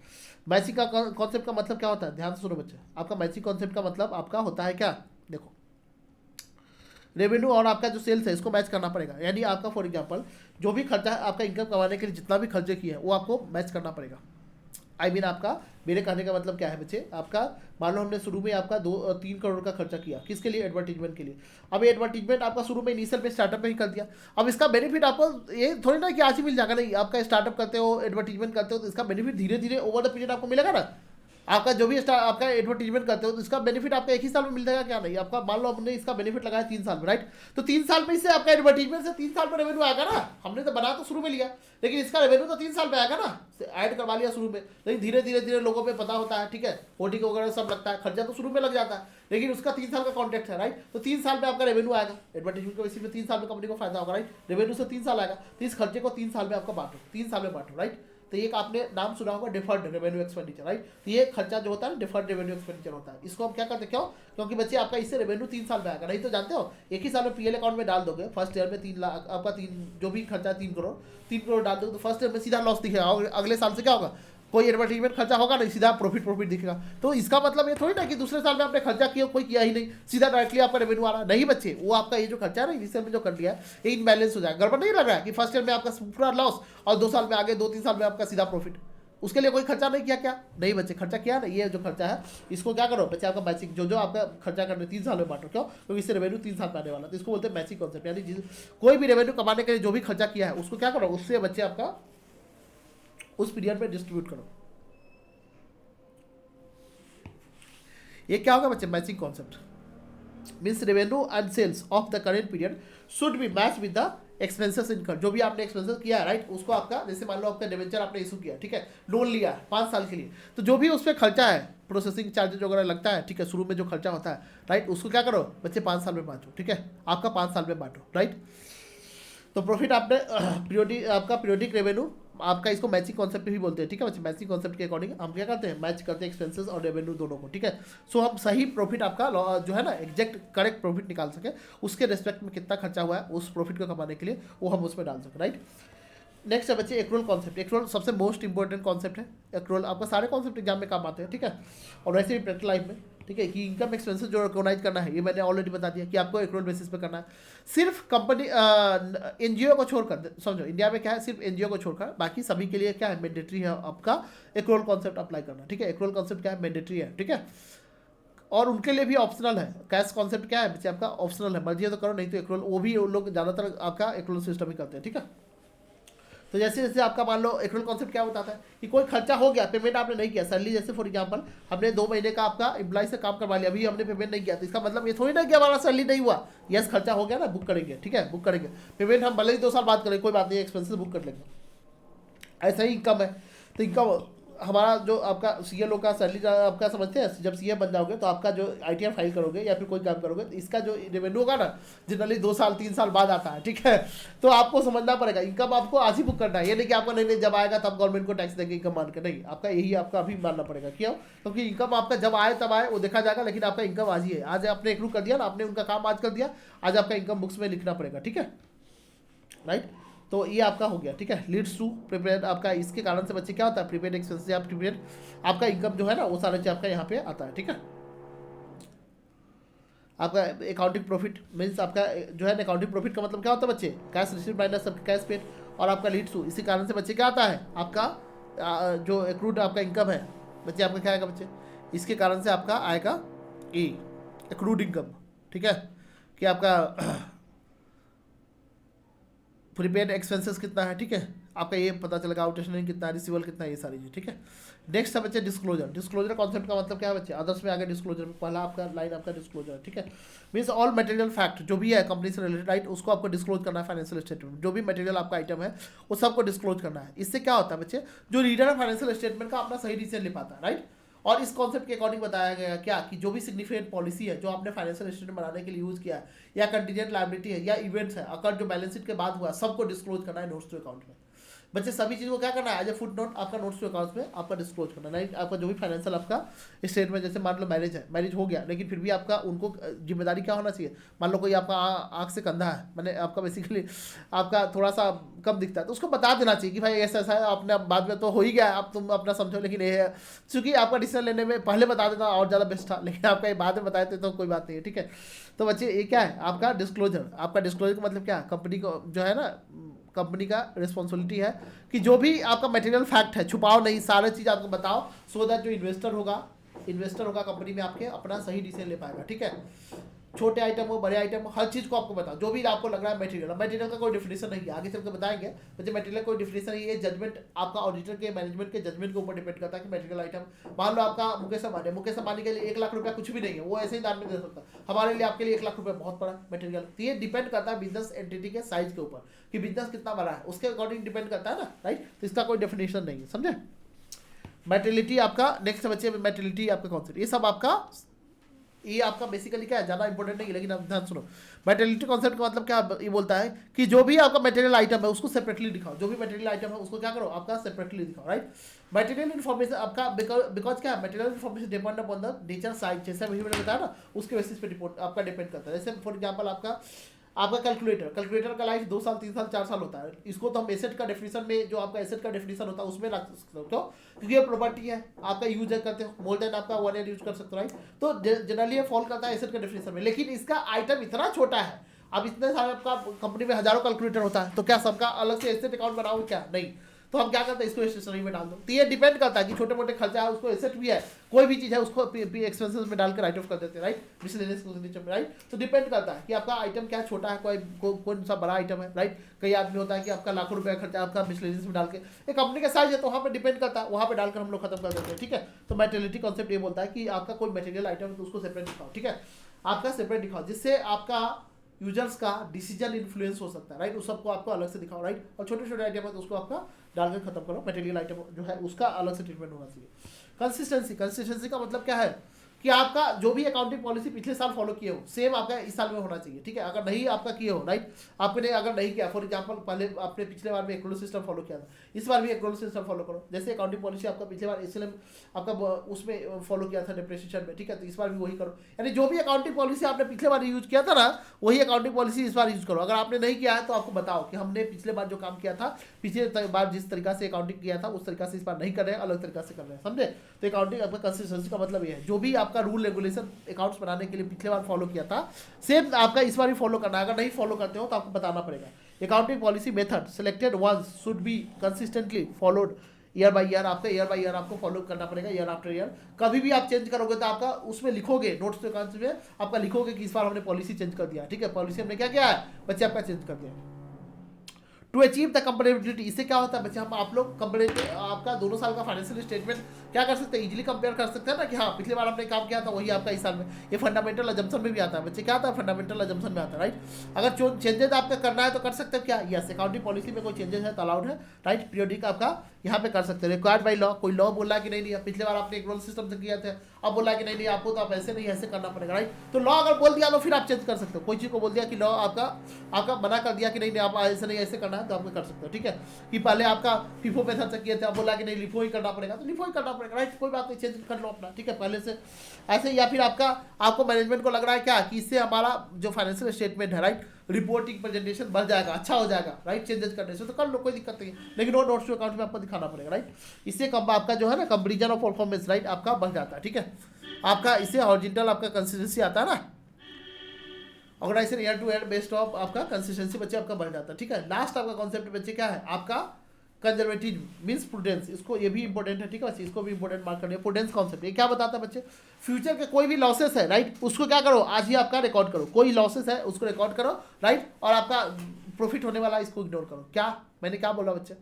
मैचिंग का कॉन्सेप्ट का मतलब क्या होता है, ध्यान से सुनो बच्चे। आपका मैचिंग कॉन्सेप्ट का मतलब आपका होता है क्या, देखो रेवेन्यू और आपका जो सेल्स है इसको मैच करना पड़ेगा। यानी आपका फॉर एग्जांपल जो भी खर्चा है आपका इनकम कमाने के लिए जितना भी खर्चे किए हैं वो आपको मैच करना पड़ेगा। आई मीन आपका मेरे कहने का मतलब क्या है बच्चे, आपका मान लो हमने शुरू में आपका 2-3 करोड़ का खर्चा किया किसके लिए, एडवर्टीजमेंट के लिए। अब ये एडवर्टीजमेंट आपका शुरू में इनिशियल में स्टार्टअप में ही कर दिया। अब इसका बेनिफिट आपको ये थोड़ी ना कि आज ही मिल जाएगा, नहीं। आपका स्टार्टअप करते हो एडवर्टीजमेंट करते हो तो इसका बेनिफिट धीरे धीरे ओवर द पीरियड आपको मिलेगा ना। आपका जो भी आपका एडवर्टीजमेंट करते हो तो इसका बेनिफिट आपका एक ही साल में मिल जाएगा क्या, नहीं। आपका मान लो हमने इसका बेनिफिट लगाया 3 साल में, राइट। तो 3 साल में इससे आपका एडवर्टीजमेंट से 3 साल में रेवेन्यू आएगा ना। हमने तो बना तो शुरू में लिया लेकिन इसका रेवेन्यू तो 3 साल में आएगा ना, ऐड करवा लिया शुरू में। लेकिन धीरे धीरे धीरे लोगों पे पता होता है, ठीक है, ओटी वगैरह सब लगता है, खर्चा तो शुरू में लग जाता है लेकिन उसका 3 साल का कॉन्ट्रैक्ट है, राइट। तो 3 साल में आपका रेवेन्यू आएगा, एडवर्टीजमेंट के बेसिस में 3 साल में कंपनी को फायदा होगा, राइट। रेवेन्यू से 3 साल आएगा तो इस खर्चे को 3 साल में आपका बांटो, 3 साल में बांटो, राइट। तो एक आपने नाम सुना होगा डिफर्ड रेवेन्यू एक्सपेंडिचर, राइट। तो ये खर्चा जो होता है डिफर्ड रेवेन्यू एक्सपेंडिचर होता है। इसको हम क्या करते हैं, क्यों, क्योंकि बच्चे आपका इससे रेवेन्यू 3 साल में आएगा, नहीं तो जानते हो एक ही साल में पीएल अकाउंट में डाल दोगे, फर्स्ट ईयर में 3 लाख आपका 3 जो भी खर्चा 3 करोड़ डाल दोगे तो फर्स्ट ईयर में सीधा लॉस दिखेगा और अगले साल से क्या होगा, कोई एडवर्टीजमेंट खर्चा होगा नहीं, सीधा प्रॉफिट दिखेगा। तो इसका मतलब ये थोड़ी ना कि दूसरे साल में आपने खर्चा किया कोई किया ही नहीं, सीधा डायरेक्टली आपका रेवेन्यू आ रहा नहीं बच्चे। वो आपका ये जो खर्चा है ना इनिशियल में जो कर लिया है ये इनबैलेंस हो जाएगा, गड़बड़ नहीं लग रहा है कि फर्स्ट ईयर में आपका पूरा लॉस और 2 साल में आगे 2-3 साल में आपका सीधा प्रॉफिट। उसके लिए कोई खर्चा नहीं किया क्या, नहीं बच्चे, खर्चा किया ना। ये जो खर्चा है इसको क्या करो बच्चे, आपका मैचिंग जो आपका खर्चा करने 3 साल में बांटो, क्यों, क्योंकि इससे रेवेन्यू 3 साल में आने वाला, तो इसको बोलते हैं मैचिंग कॉन्सेप्ट। यानी कोई भी रेवेन्यू कमाने के लिए जो भी खर्चा किया है उसको क्या करो, उससे बच्चे आपका उस पीरियड में डिस्ट्रीब्यूट करो। ये क्या होगा बच्चे, matching concept means revenue and sales of the current period should be match with the expenses income. जो भी आपने एक्सपेंसेस किया है, राइट, उसको आपका जैसे मान लो आपका डिवेंचर आपने इशू किया, ठीक है, लोन लिया 5 साल के लिए, तो जो भी उस पर खर्चा है प्रोसेसिंग चार्जेज वगैरह लगता है, ठीक है, शुरू में जो खर्चा होता है, राइट, उसको क्या करो बच्चे 5 साल में बांटो, ठीक है, आपका 5 साल में बांटो, राइट। तो प्रॉफिट आपने आपका पीरियोडिक रेवेन्यू आपका इसको मैचिंग कॉन्सेप्ट भी बोलते हैं, ठीक है बच्चे। मैचिंग कॉन्सेप्ट के अकॉर्डिंग हम क्या करते हैं, मैच करते हैं एक्सपेंसेस और रेवेन्यू दोनों को, ठीक है। सो हम सही प्रॉफिट आपका जो है ना एग्जैक्ट करेक्ट प्रॉफिट निकाल सके, उसके रिस्पेक्ट में कितना खर्चा हुआ है उस प्रॉफिट को कमाने के लिए वो हम उसमें डाल सकें, राइट। नेक्स्ट है बच्चे एक्रोल कॉन्सेप्ट। एक्रोल सबसे मोस्ट इंपॉर्टेंट कॉन्सेप्ट है। एक्रोल आपका सारे कॉन्सेप्ट एग्जाम में काम आते हैं, ठीक है, और वैसे भी प्रैक्टिकल लाइफ में, ठीक है, कि इनकम एक्सपेंसेस जो रिकॉग्नाइज करना है ये मैंने ऑलरेडी बता दिया कि आपको एक्रोल बेसिस पे करना है। सिर्फ कंपनी एनजीओ को छोड़कर, समझो इंडिया में क्या है, सिर्फ एनजीओ को छोड़कर बाकी सभी के लिए क्या है, मैंडेटरी है आपका एक्रोल कॉन्सेप्ट अप्लाई करना, ठीक है। एक्रोल कॉन्सेप्ट क्या है, मैंडेटरी है, ठीक है, और उनके लिए भी ऑप्शनल है। कैश कॉन्सेप्ट क्या है बच्चे, आपका ऑप्शनल है, मर्जी है तो करो, नहीं तो एक्रोल वो भी लोग ज़्यादातर आपका एक्रोल सिस्टम ही करते हैं, ठीक है। तो जैसे जैसे आपका मान लो एक्रोल कॉन्सेप्ट क्या बताता है कि कोई खर्चा हो गया, पेमेंट आपने नहीं किया, सैलरी जैसे फॉर एग्जांपल हमने 2 महीने का आपका एम्प्लॉय से काम करवा लिया, अभी हमने पेमेंट नहीं किया, तो इसका मतलब ये थोड़ी ना कि हमारा सैलरी नहीं हुआ, यस खर्चा हो गया ना, बुक करेंगे, ठीक है, बुक करेंगे। पेमेंट हम भले ही 2 साल बाद करें, कोई बात नहीं, एक्सपेंसेस बुक कर लेंगे। ऐसा ही इनकम है, तो इनकम हमारा जो आपका सीएलओ का सैलरी आपका समझते हैं, जब सीए बन जाओगे तो आपका जो आईटीआर फाइल करोगे या फिर कोई काम करोगे तो इसका जो रेवेन्यू होगा ना जनरली 2 साल 3 साल बाद आता है, ठीक है। तो आपको समझना पड़ेगा इनकम आपको आज ही बुक करना है, ये नहीं कि आपका नहीं जब आएगा तब गवर्नमेंट को टैक्स देंगे इनकम मान के, नहीं, आपका यही आपका अभी मानना पड़ेगा। क्यों, क्योंकि इनकम आपका जब आए तब आए वो देखा जाएगा, लेकिन आपका इनकम आज ही है। आज आपने एक्रू कर दिया ना, आपने उनका काम आज कर दिया, आज आपका इनकम बुक्स में लिखना पड़ेगा, ठीक है, राइट। तो ये आपका हो गया, ठीक है, लीड्स टू प्रीपेड। आपका इसके कारण से बच्चे क्या होता है, प्रीपेड एक्सपेंसेस या प्रीपेड आपका इनकम जो है ना वो सारा चीज आपका यहाँ पे आता है, ठीक है। आपका अकाउंटिंग प्रॉफिट मीन्स आपका जो है अकाउंटिंग प्रॉफिट का मतलब क्या होता है बच्चे, कैश रिसीव माइनस सब कैश पेड, और आपका लीड्स टू, इसी कारण से बच्चे क्या आता है आपका जो एक्रूड आपका इनकम है बच्चे, आपका क्या आएगा बच्चे, इसके कारण से आपका आएगा ए एक्रूड इनकम, ठीक है, कि आपका प्रीपेड एक्सपेंसेस कितना है, ठीक है, आपका ये पता चलेगा आउटस्टैंडिंग कितना है, रिसीवेबल कितना है, ये सारी चीज़, ठीक है। नेक्स्ट है बच्चे डिस्क्लोजर। डिस्क्लोजर कॉन्सेप्ट का मतलब क्या है बच्चे, अदर्स में आगे डिस्क्लोजर में पहला आपका लाइन आपका डिस्क्लोजर, ठीक है। मीन्स ऑल मटेरियल फैक्ट जो भी है कंपनी से रिलेटेड, राइट, उसको आपको डिस्क्लोज करना है फाइनेंशियल स्टेटमेंट। जो भी मटेरियल आपका आइटम है वो सबको डिस्क्लोज करना है। इससे क्या होता है बच्चे, जो रीडर है फाइनेंशियल स्टेटमेंट का अपना सही डिसीजन ले पाता है, राइट। और इस कॉन्सेप्ट के अकॉर्डिंग बताया गया क्या कि जो भी सिग्निफिकेंट पॉलिसी है जो आपने फाइनेंशियल स्टेटमेंट बनाने के लिए यूज किया है, या कंटीजेंट लायबिलिटी है, या इवेंट्स है, अगर जो बैलेंस शीट के बाद हुआ, सबको डिस्क्लोज करना है नोट्स टू अकाउंट में। बच्चे सभी चीज़ को क्या करना है, एज ए फुट नोट आपका नोट्स टू अकाउंट्स में आपका डिस्क्लोज करना है, राइट। आपका जो भी फाइनेंशियल आपका स्टेटमेंट, जैसे मान लो मैरिज है, मैरिज हो गया, लेकिन फिर भी आपका उनको जिम्मेदारी क्या होना चाहिए, मान लो कोई आपका आँख से कंधा है, मैंने आपका बेसिकली आपका थोड़ा सा कम दिखता है, तो उसको बता देना चाहिए कि भाई ऐसा ऐसा है, आपने बाद में तो हो ही गया है, आप तुम अपना समझो, लेकिन ये है चूँकि आपका डिसीजन लेने में पहले बता देना और ज़्यादा बेस्ट था, लेकिन आपका ये बाद में बताए थे तो कोई बात नहीं है, ठीक है। तो बच्चे ये क्या है आपका डिस्क्लोजर। आपका डिस्क्लोजर का मतलब क्या है, कंपनी को जो है ना, कंपनी का रिस्पॉन्सिबिलिटी है कि जो भी आपका मटेरियल फैक्ट है छुपाओ नहीं, सारे चीज़ आपको बताओ, सो दैट जो इन्वेस्टर होगा कंपनी में आपके अपना सही डिसीजन ले पाएगा, ठीक है। छोटे आइटम हो, बड़े आइटम हो, हर चीज़ को आपको बताओ, जो भी आपको लग रहा है मटेरियल का कोई डिफिनेशन नहीं है, आगे चल के बताएंगे बच्चे। मटेरियल कोई डिफिनेशन नहीं है, जजमेंट आपका ऑडिटर के मैनेजमेंट के जजमेंट के ऊपर डिपेंड करता है कि मटेरियल आइटम, मान लो आपका मुकेश अंबानी के लिए 1 लाख रुपया कुछ भी नहीं है, वो ऐसे ही दान में दे सकता है, हमारे लिए आपके लिए 1 लाख रुपया बहुत बड़ा मटेरियल। तो ये डिपेंड करता है बिजनेस एंटिटी के साइज के ऊपर कि बिजनेस कितना बड़ा है, उसके अकॉर्डिंग डिपेंड करता है ना, राइट। तो इसका कोई डेफिनेशन नहीं है, समझे। मेटेरियलिटी आपका नेक्स्ट बच्चे, मेटेरियलिटी आपका कॉन्सेप्ट, ये सब आपका ये आपका बेसिकली क्या है, ज़्यादा इंपॉर्टेंट नहीं है, लेकिन आप ध्यान सुनो। मेटेरियलिटी कॉन्सेप्ट का मतलब क्या ये बोलता है कि जो भी आपका मटेरियल आइटम है उसको सेपरेटली दिखाओ, जो भी मटेरियल आइटम है उसको क्या करो आपका सेपरेटली दिखाओ, राइट। मटेरियल इन्फॉर्मेशन आपका बिकॉज क्या है, material information depend upon the nature size, जैसे अभी मैंने बताया ना, उसके बेसिस पे रिपोर्ट आपका डिपेंड करता है। जैसे फॉर एग्जाम्पल आपका कैलकुलेटर का लाइफ 2 साल 3 साल 4 साल होता है, इसको तो हम एसेट का डेफिनेशन में, जो आपका एसेट का डेफिनेशन होता है उसमें रख सकते हो, क्यों, क्योंकि ये प्रॉपर्टी है, आपका यूज करते हो, मोर देन आपका 1 ईयर यूज कर सकते हो, राइट। तो जनरली ये फॉल करता है एसेट का डेफिनेशन में, लेकिन इसका आइटम इतना छोटा है, अब इतने सारे आपका कंपनी में हजारों कैलकुलेटर होता है, तो क्या सबका अलग से एसेट अकाउंट बनाओगे, क्या नहीं। तो हम क्या करते हैं, इसको स्टेशनरी में डाल दो। तो ये डिपेंड करता है कि छोटे मोटे खर्चा है, उसको एसेट भी है, कोई भी चीज़ है उसको एक्सपेंसेस में डाल के राइट ऑफ कर देते हैं, राइट, मिसलेनियस में, राइट। तो डिपेंड करता है कि आपका आइटम क्या छोटा है, कौन सा बड़ा आइटम है, राइट। कई आदमी होता है कि आपका लाखों रुपया खर्चा आपका मिसलेनियस में डाल के, एक कंपनी का साइज है तो वहाँ पर डिपेंड करता है, वहाँ पर डालकर हम लोग खत्म कर देते हैं, ठीक है। तो मेटेरियलिटी कॉन्सेप्ट ये बोलता है कि आपका कोई मटेरियल आइटम है तो उसको सेपरेट दिखाओ, ठीक है, आपका सेपरेट दिखाओ, जिससे आपका यूजर्स का डिसीजन इन्फ्लुएंस हो सकता है, राइट। उस सबको आपको अलग से दिखाओ, राइट। और छोटे छोटे आइटम है तो उसको आपका डालकर खत्म करो, मटेरियल आइटम जो है उसका अलग से ट्रीटमेंट होना चाहिए। कंसिस्टेंसी का मतलब क्या है कि आपका जो भी अकाउंटिंग पॉलिसी पिछले साल फॉलो किए हो सेम आपका इस साल में होना चाहिए, ठीक है। अगर नहीं आपका किए हो, राइट, आपने अगर नहीं किया, फॉर एग्जांपल पहले आपने पिछले बार में एक्रोल सिस्टम फॉलो किया था, इस बार भी एक्रोल सिस्टम फॉलो करो। जैसे अकाउंटिंग पॉलिसी आपका पिछले बार एसएलएम आपका उसमें फॉलो किया था डिप्रेशिएशन में, ठीक है, तो इस बार भी वही करो। यानी जो भी अकाउंटिंग पॉलिसी आपने पिछले बार यूज किया था ना, वही अकाउंटिंग पॉलिसी इस बार यूज करो। अगर आपने नहीं किया है तो आपको बताओ कि हमने पिछले बार जो काम किया था, पिछले बार जिस तरीका से अकाउंटिंग किया था उस तरीका से इस बार नहीं कर रहे हैं, अलग तरीका से कर रहे हैं, समझे। तो अकाउंटिंग आपका कंसिस्टेंसी का मतलब ये है, जो भी आपका रूल रेगुलेशन अकाउंट्स बनाने के लिए पिछले बार फॉलो किया था सेम आपका इस बार भी फॉलो करना है। अगर नहीं फॉलो करते हो तो आपको बताना पड़ेगा। Accounting policy method selected once should be consistently followed year by year, आपका ईयर बाय ईयर आपको फॉलो करना पड़ेगा, ईयर आफ्टर ईयर। कभी भी आप चेंज करोगे तो आपका उसमें लिखोगे, नोट्स टू अकाउंट्स में आपका लिखोगे कि इस बार हमने पॉलिसी चेंज कर दिया, ठीक है। पॉलिसी हमने क्या किया है बच्चे, आपका चेंज कर दिया। टू अचीव द कंपेरेबिलिटी, इससे क्या होता है बच्चे, हम आप लोग आपका 2 साल का फाइनेंशियल स्टेटमेंट क्या कर सकते हैं, इजीली कंपेयर कर सकते हैं ना कि हाँ पिछले बार आपने काम किया था वही आपका इस साल में। ये फंडामेंटल अजम्पशन में भी आता है बच्चे, क्या आता है फंडामेंटल अजम्पशन में आता है, राइट। अगर चेंजेस आपका करना है तो कर सकते हो क्या, यस। अकाउंटिंग पॉलिसी में कोई चेंजेस है तो अलाउड है, राइट। पीरियोडिक आपका यहाँ पे कर सकते हैं, रिक्वायर्ड बाई लॉ। कोई लॉ बोला कि नहीं पिछले बार आपने एक रोल सिस्टम से किया था, अब बोला कि नहीं आपको तो आप ऐसे नहीं ऐसे करना पड़ेगा, राइट। तो लॉ अगर बोल दिया तो फिर आप चेंज कर सकते हो। कोई चीज़ को बोल दिया कि लॉ आपका मना कर दिया कि नहीं आप ऐसे नहीं ऐसे करना है तो आप कर सकते हो, ठीक है। कि पहले आपका फीफो मेथड से किए थे, आप बोला कि नहीं लिफो ही करना पड़ेगा तो लिफो ही करना पड़ेगा, राइट। कोई बात नहीं, चेंज कर लो अपना, ठीक है, पहले से ऐसे। या फिर आपको मैनेजमेंट को लग रहा है क्या कि इससे हमारा जो फाइनेंशियल स्टेटमेंट है, राइट, रिपोर्टिंग प्रेजेंटेशन बढ़ जाएगा, अच्छा हो जाएगा, राइट, चेंजेस करने से, तो कर लो, कोई दिक्कत नहीं है। लेकिन वो नोट्स टू अकाउंट में आपको दिखाना पड़ेगा, राइट। इससे कम आपका जो है ना कंपैरिजन ऑफ परफॉर्मेंस, राइट, आपका बढ़ जाता है, ठीक है। आपका इससे हॉरिजॉन्टल आपका कंसिस्टेंसी आता है ना, organisation year to year based of आपका कंसिस्टेंसी बच्चे आपका बढ़ जाता है, ठीक है। लास्ट आपका कॉन्सेप्ट बच्चे क्या है आपका कंजर्वेटिव मीन्स प्रूडेंस, इसको ये भी इंपॉर्टेंट है, ठीक है बच्चे, इसको भी इंपॉर्टेंट मार्क करना है। प्रूडेंस कॉन्सेप्ट ये क्या बताता है बच्चे, फ्यूचर के कोई भी लॉसेस है, राइट, उसको क्या करो आज ही आपका रिकॉर्ड करो। कोई लॉसेस है उसको रिकॉर्ड करो, राइट, और आपका प्रॉफिट होने वाला है इसको इग्नोर करो। क्या मैंने क्या बोला बच्चे,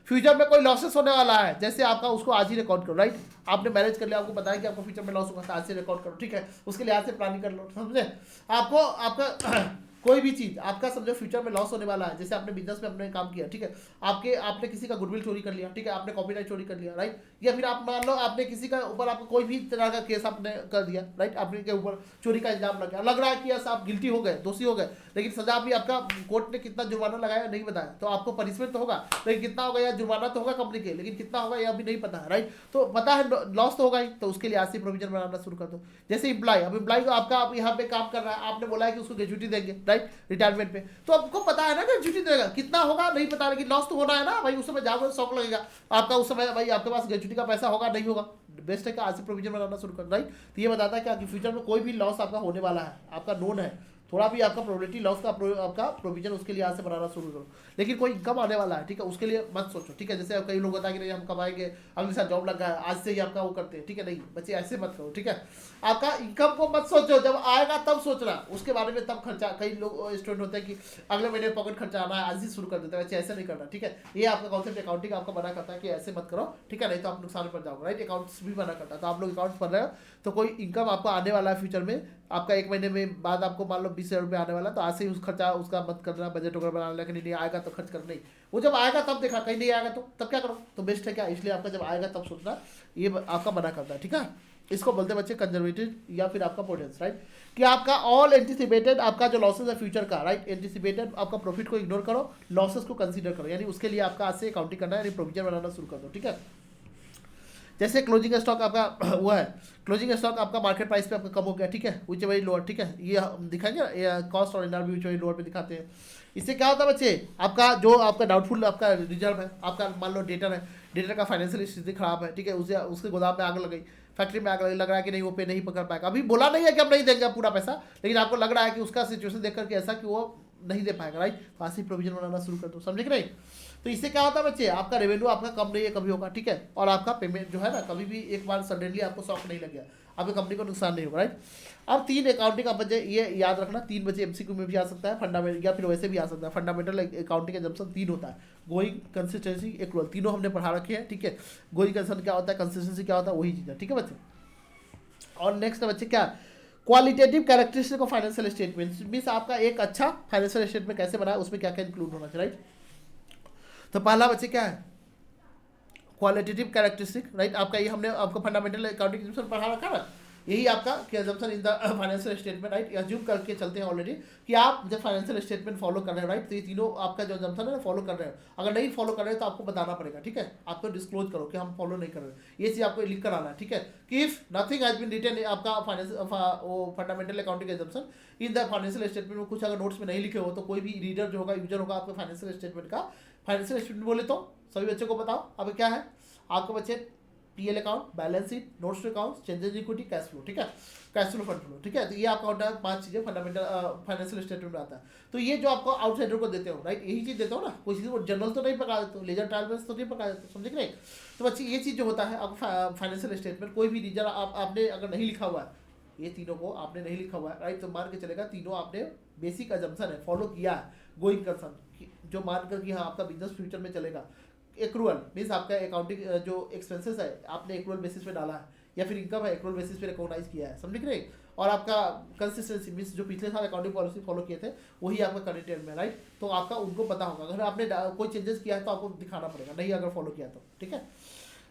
फ्यूचर में कोई लॉसेस होने वाला है जैसे आपका, उसको आज ही रिकॉर्ड करो, राइट। आपने मैनेज कर लिया, आपको बताया कि आपको फ्यूचर में लॉस होगा, तो आज से रिकॉर्ड करो, ठीक है। उसके लिए आज से प्लानिंग कर लो, समझे। आपको आपका कोई भी चीज आपका समझो फ्यूचर में लॉस होने वाला है, जैसे आपने बिजनेस में अपने काम किया, ठीक है, आपने किसी का गुडविल चोरी कर लिया, ठीक है, आपने कॉपीराइट चोरी कर लिया, राइट। या फिर आप मान लो आपने किसी का ऊपर आपको कोई भी तरह का केस आपने कर दिया, राइट, आपने के ऊपर चोरी का इल्जाम लग रहा है कि ऐसा आप गिल्टी हो गए, दोषी हो गए, लेकिन सजा भी आपका कोर्ट ने कितना जुर्माना लगाया नहीं बताया, तो आपको पनिशमेंट तो होगा, लेकिन कितना होगा, या जुर्माना तो होगा कंपनी के, लेकिन कितना होगा यह अभी नहीं पता है, राइट। तो पता है लॉस तो होगा ही, तो उसके लिए आज से प्रोविजन बनाना शुरू कर दो। जैसे इम्प्लॉय, अब इम्प्लॉय को आपका आप यहाँ पे काम कर रहा है, आपने बोला है कि उसको ग्रेजुटी देंगे, राइट, रिटायरमेंट पे, तो आपको पता है ना ग्रेजुटी देगा, कितना होगा नहीं पता, लेकिन लॉस तो होना है ना भाई, उस समय जाओगे शौक लगेगा आपका, उस समय भाई आपके पास ग्रेजुटी का पैसा होगा नहीं होगा, बेस्ट है कि आज से प्रोविजन बनाना शुरू कर, राइट। तो ये बताता है क्या कि फ्यूचर में कोई भी लॉस आपका होने वाला है, आपका नोन है, थोड़ा भी आपका प्रोबेबिलिटी लॉस का आपका प्रोविजन उसके लिए आज से बनाना शुरू करो। लेकिन कोई इनकम आने वाला है, ठीक है, उसके लिए मत सोचो, ठीक है। जैसे अब कई लोग बताए कि नहीं हम कमाएंगे, अगले साल जॉब लग गया है, आज से ही आपका वो करते हैं, ठीक है, नहीं बच्चे ऐसे मत करो, ठीक है। आपका इनकम को मत सोचो, जब आएगा तब सोचना उसके बारे में, तब खर्चा। कई लोग स्टूडेंट होते हैं कि अगले महीने पॉकेट खर्चा आना है, आज ही शुरू कर देते हैं, वैसे ऐसे नहीं करना, ठीक है। ये आपका कॉन्सेप्ट अकाउंटिंग आपको मना करता है कि ऐसे मत करो, ठीक है, नहीं तो आप नुकसान में पड़ जाओगे, राइट। अकाउंट्स भी मना करता है, तो आप लोग अकाउंट्स पढ़ रहे हो तो कोई इनकम आपको आने वाला है फ्यूचर में, आपका एक महीने में बाद आपको मान लो 20,000 रुपये आने वाला, तो आज से ही उस खर्चा उसका मत करना, बजट वगैरह बना लेना, नहीं आएगा तो खर्च करना, नहीं, वो जब आएगा तब देखा, कहीं नहीं आएगा तो तब क्या करो, तो बेस्ट है क्या, इसलिए आपका जब आएगा तब सोचना, ये आपका मना करता है, ठीक है। इसको बोलते हैं बच्चे कंजर्वेटिव या फिर आपका प्रूडेंस, राइट, कि आपका ऑल एंटिसिपेटेड आपका जो लॉसेस है फ्यूचर का, राइट, एंटिसिपेटेड आपका प्रॉफिट को इग्नोर करो, लॉसेस को कंसीडर करो, यानी उसके लिए आपका आज से अकाउंटिंग करना है, यानी प्रोविजन बनाना शुरू कर दो, ठीक है। जैसे क्लोजिंग स्टॉक आपका हुआ है, क्लोजिंग स्टॉक आपका मार्केट प्राइस पे आपका कम हो गया, ठीक है, विच वेरी लोअर, ठीक है, ये हम दिखाएंगे ये कॉस्ट और एनआरवी विच वेरी लोअर पे दिखाते हैं। इससे क्या होता है बच्चे, आपका जो आपका डाउटफुल आपका रिजर्व है, आपका मान लो डेटर है, डेटर का फाइनेंशियल स्थिति खराब है, ठीक है, उसे उसके गोदाम में आग लग गई, फैक्ट्री में आग लग रहा है कि नहीं वो पे नहीं पकड़ पाएगा, अभी बोला नहीं है कि हम नहीं देंगे पूरा पैसा, लेकिन आपको लग रहा है कि उसका सिचुएशन देख करके ऐसा कि वो नहीं दे पाएगा, राइट, तो ऐसी प्रोविजन बनाना शुरू कर दो, समझे कि नहीं। तो इससे क्या होता है बच्चे, आपका रेवेन्यू आपका कम नहीं है कभी होगा, ठीक है, और आपका पेमेंट जो है ना, कभी भी एक बार सडनली आपको शॉक नहीं लग गया, आपकी कंपनी को नुकसान नहीं होगा, राइट। अब 3 अकाउंटिंग का बच्चे ये याद रखना, 3 बच्चे एमसीक्यू में भी आ सकता है, फंडामेंटल या फिर वैसे भी आ सकता है। फंडामेंटल अकाउंटिंग का जम्पसन 3 होता है, गोइंग, कंसिस्टेंसी, एक्रूअल, तीनों हमने पढ़ा रखे हैं, ठीक है। गोइंग कंसर्न क्या होता है, कंसिस्टेंसी क्या होता है, वही चीज़ है, ठीक है बच्चे। और नेक्स्ट बच्चे क्या, qualitative characteristic of financial statement, means आपका एक अच्छा फाइनेंशियल स्टेटमेंट कैसे बनाए, उसमें क्या क्या इंक्लूड होना चाहिए, राइट। तो पहला बच्चे क्या है, क्वालिटेटिव कैरेक्टरिस्टिक, राइट, आपका ये हमने आपको फंडामेंटल अकाउंटिंग पढ़ा रखा ना, यही आपका assumption in the financial statement, right, assume करके चलते हैं ऑलरेडी कि आप जब फाइनेंशियल स्टेटमेंट फॉलो कर रहे हैं, राइट, तो ये तीनों आपका जो अजम्पशन है ना फॉलो कर रहे हैं, अगर नहीं फॉलो कर रहे हैं तो आपको बताना पड़ेगा, ठीक है, आपको डिस्क्लोज करो कि हम फॉलो नहीं कर रहे, ये चीज़ आपको लिख कर आना है, ठीक है, कि if nothing has been written आपका फाइनेंस वो fundamental accounting assumption in the financial statement में कुछ अगर नोट्स में नहीं लिखे हो तो कोई भी रीडर जो होगा, यूजर होगा आपके फाइनेंशियल स्टेटमेंट का, फाइनेंशियल स्टेटमेंट बोले तो सभी बच्चों को बताओ अब क्या है, आपको बच्चे PL account, balance sheet, notes to account, changes in equity, cash flow, ठीक है, कैश फ्लो, फंड फ्लो, ठीक है, तो ये आपका होता है 5 चीजें फंडामेंटल फाइनेंशियल स्टेटमेंट में आता है। तो ये जो आपको आउटसाइडर को देते हो, राइट, यही चीज देते हो ना, कोई चीज को जनरल तो नहीं पका देते हो, लेजर ट्रायल बैलेंस तो नहीं पका देते हो, समझे कि नहीं। तो बच्चे ये चीज जो होता है आपको फाइनेंशियल स्टेटमेंट, कोई भी रीजन आपने अगर नहीं लिखा हुआ है, ये तीनों को आपने नहीं लिखा हुआ है, राइट, तो मान के चलेगा तीनों आपने बेसिक अजम्पशन है फॉलो किया है, गोइंग कंसर्न जो मान कर कि हाँ आपका बिजनेस फ्यूचर में चलेगा। एक्रूअल मीन्स आपका अकाउंटिंग जो एक्सपेंसेस है आपने एक्रूअल बेसिस पे डाला है, या फिर इनकम है एक्रूअल बेसिस पे रिकॉग्नाइज किया है, समझे कि नहीं। और आपका कंसिस्टेंसी मीन्स जो पिछले साल अकाउंटिंग पॉलिसी फॉलो किए थे वही आपका करंट ईयर में, राइट, तो आपका उनको पता होगा, अगर आपने कोई चेंजेस किया है तो आपको दिखाना पड़ेगा, नहीं अगर फॉलो किया तो, ठीक है।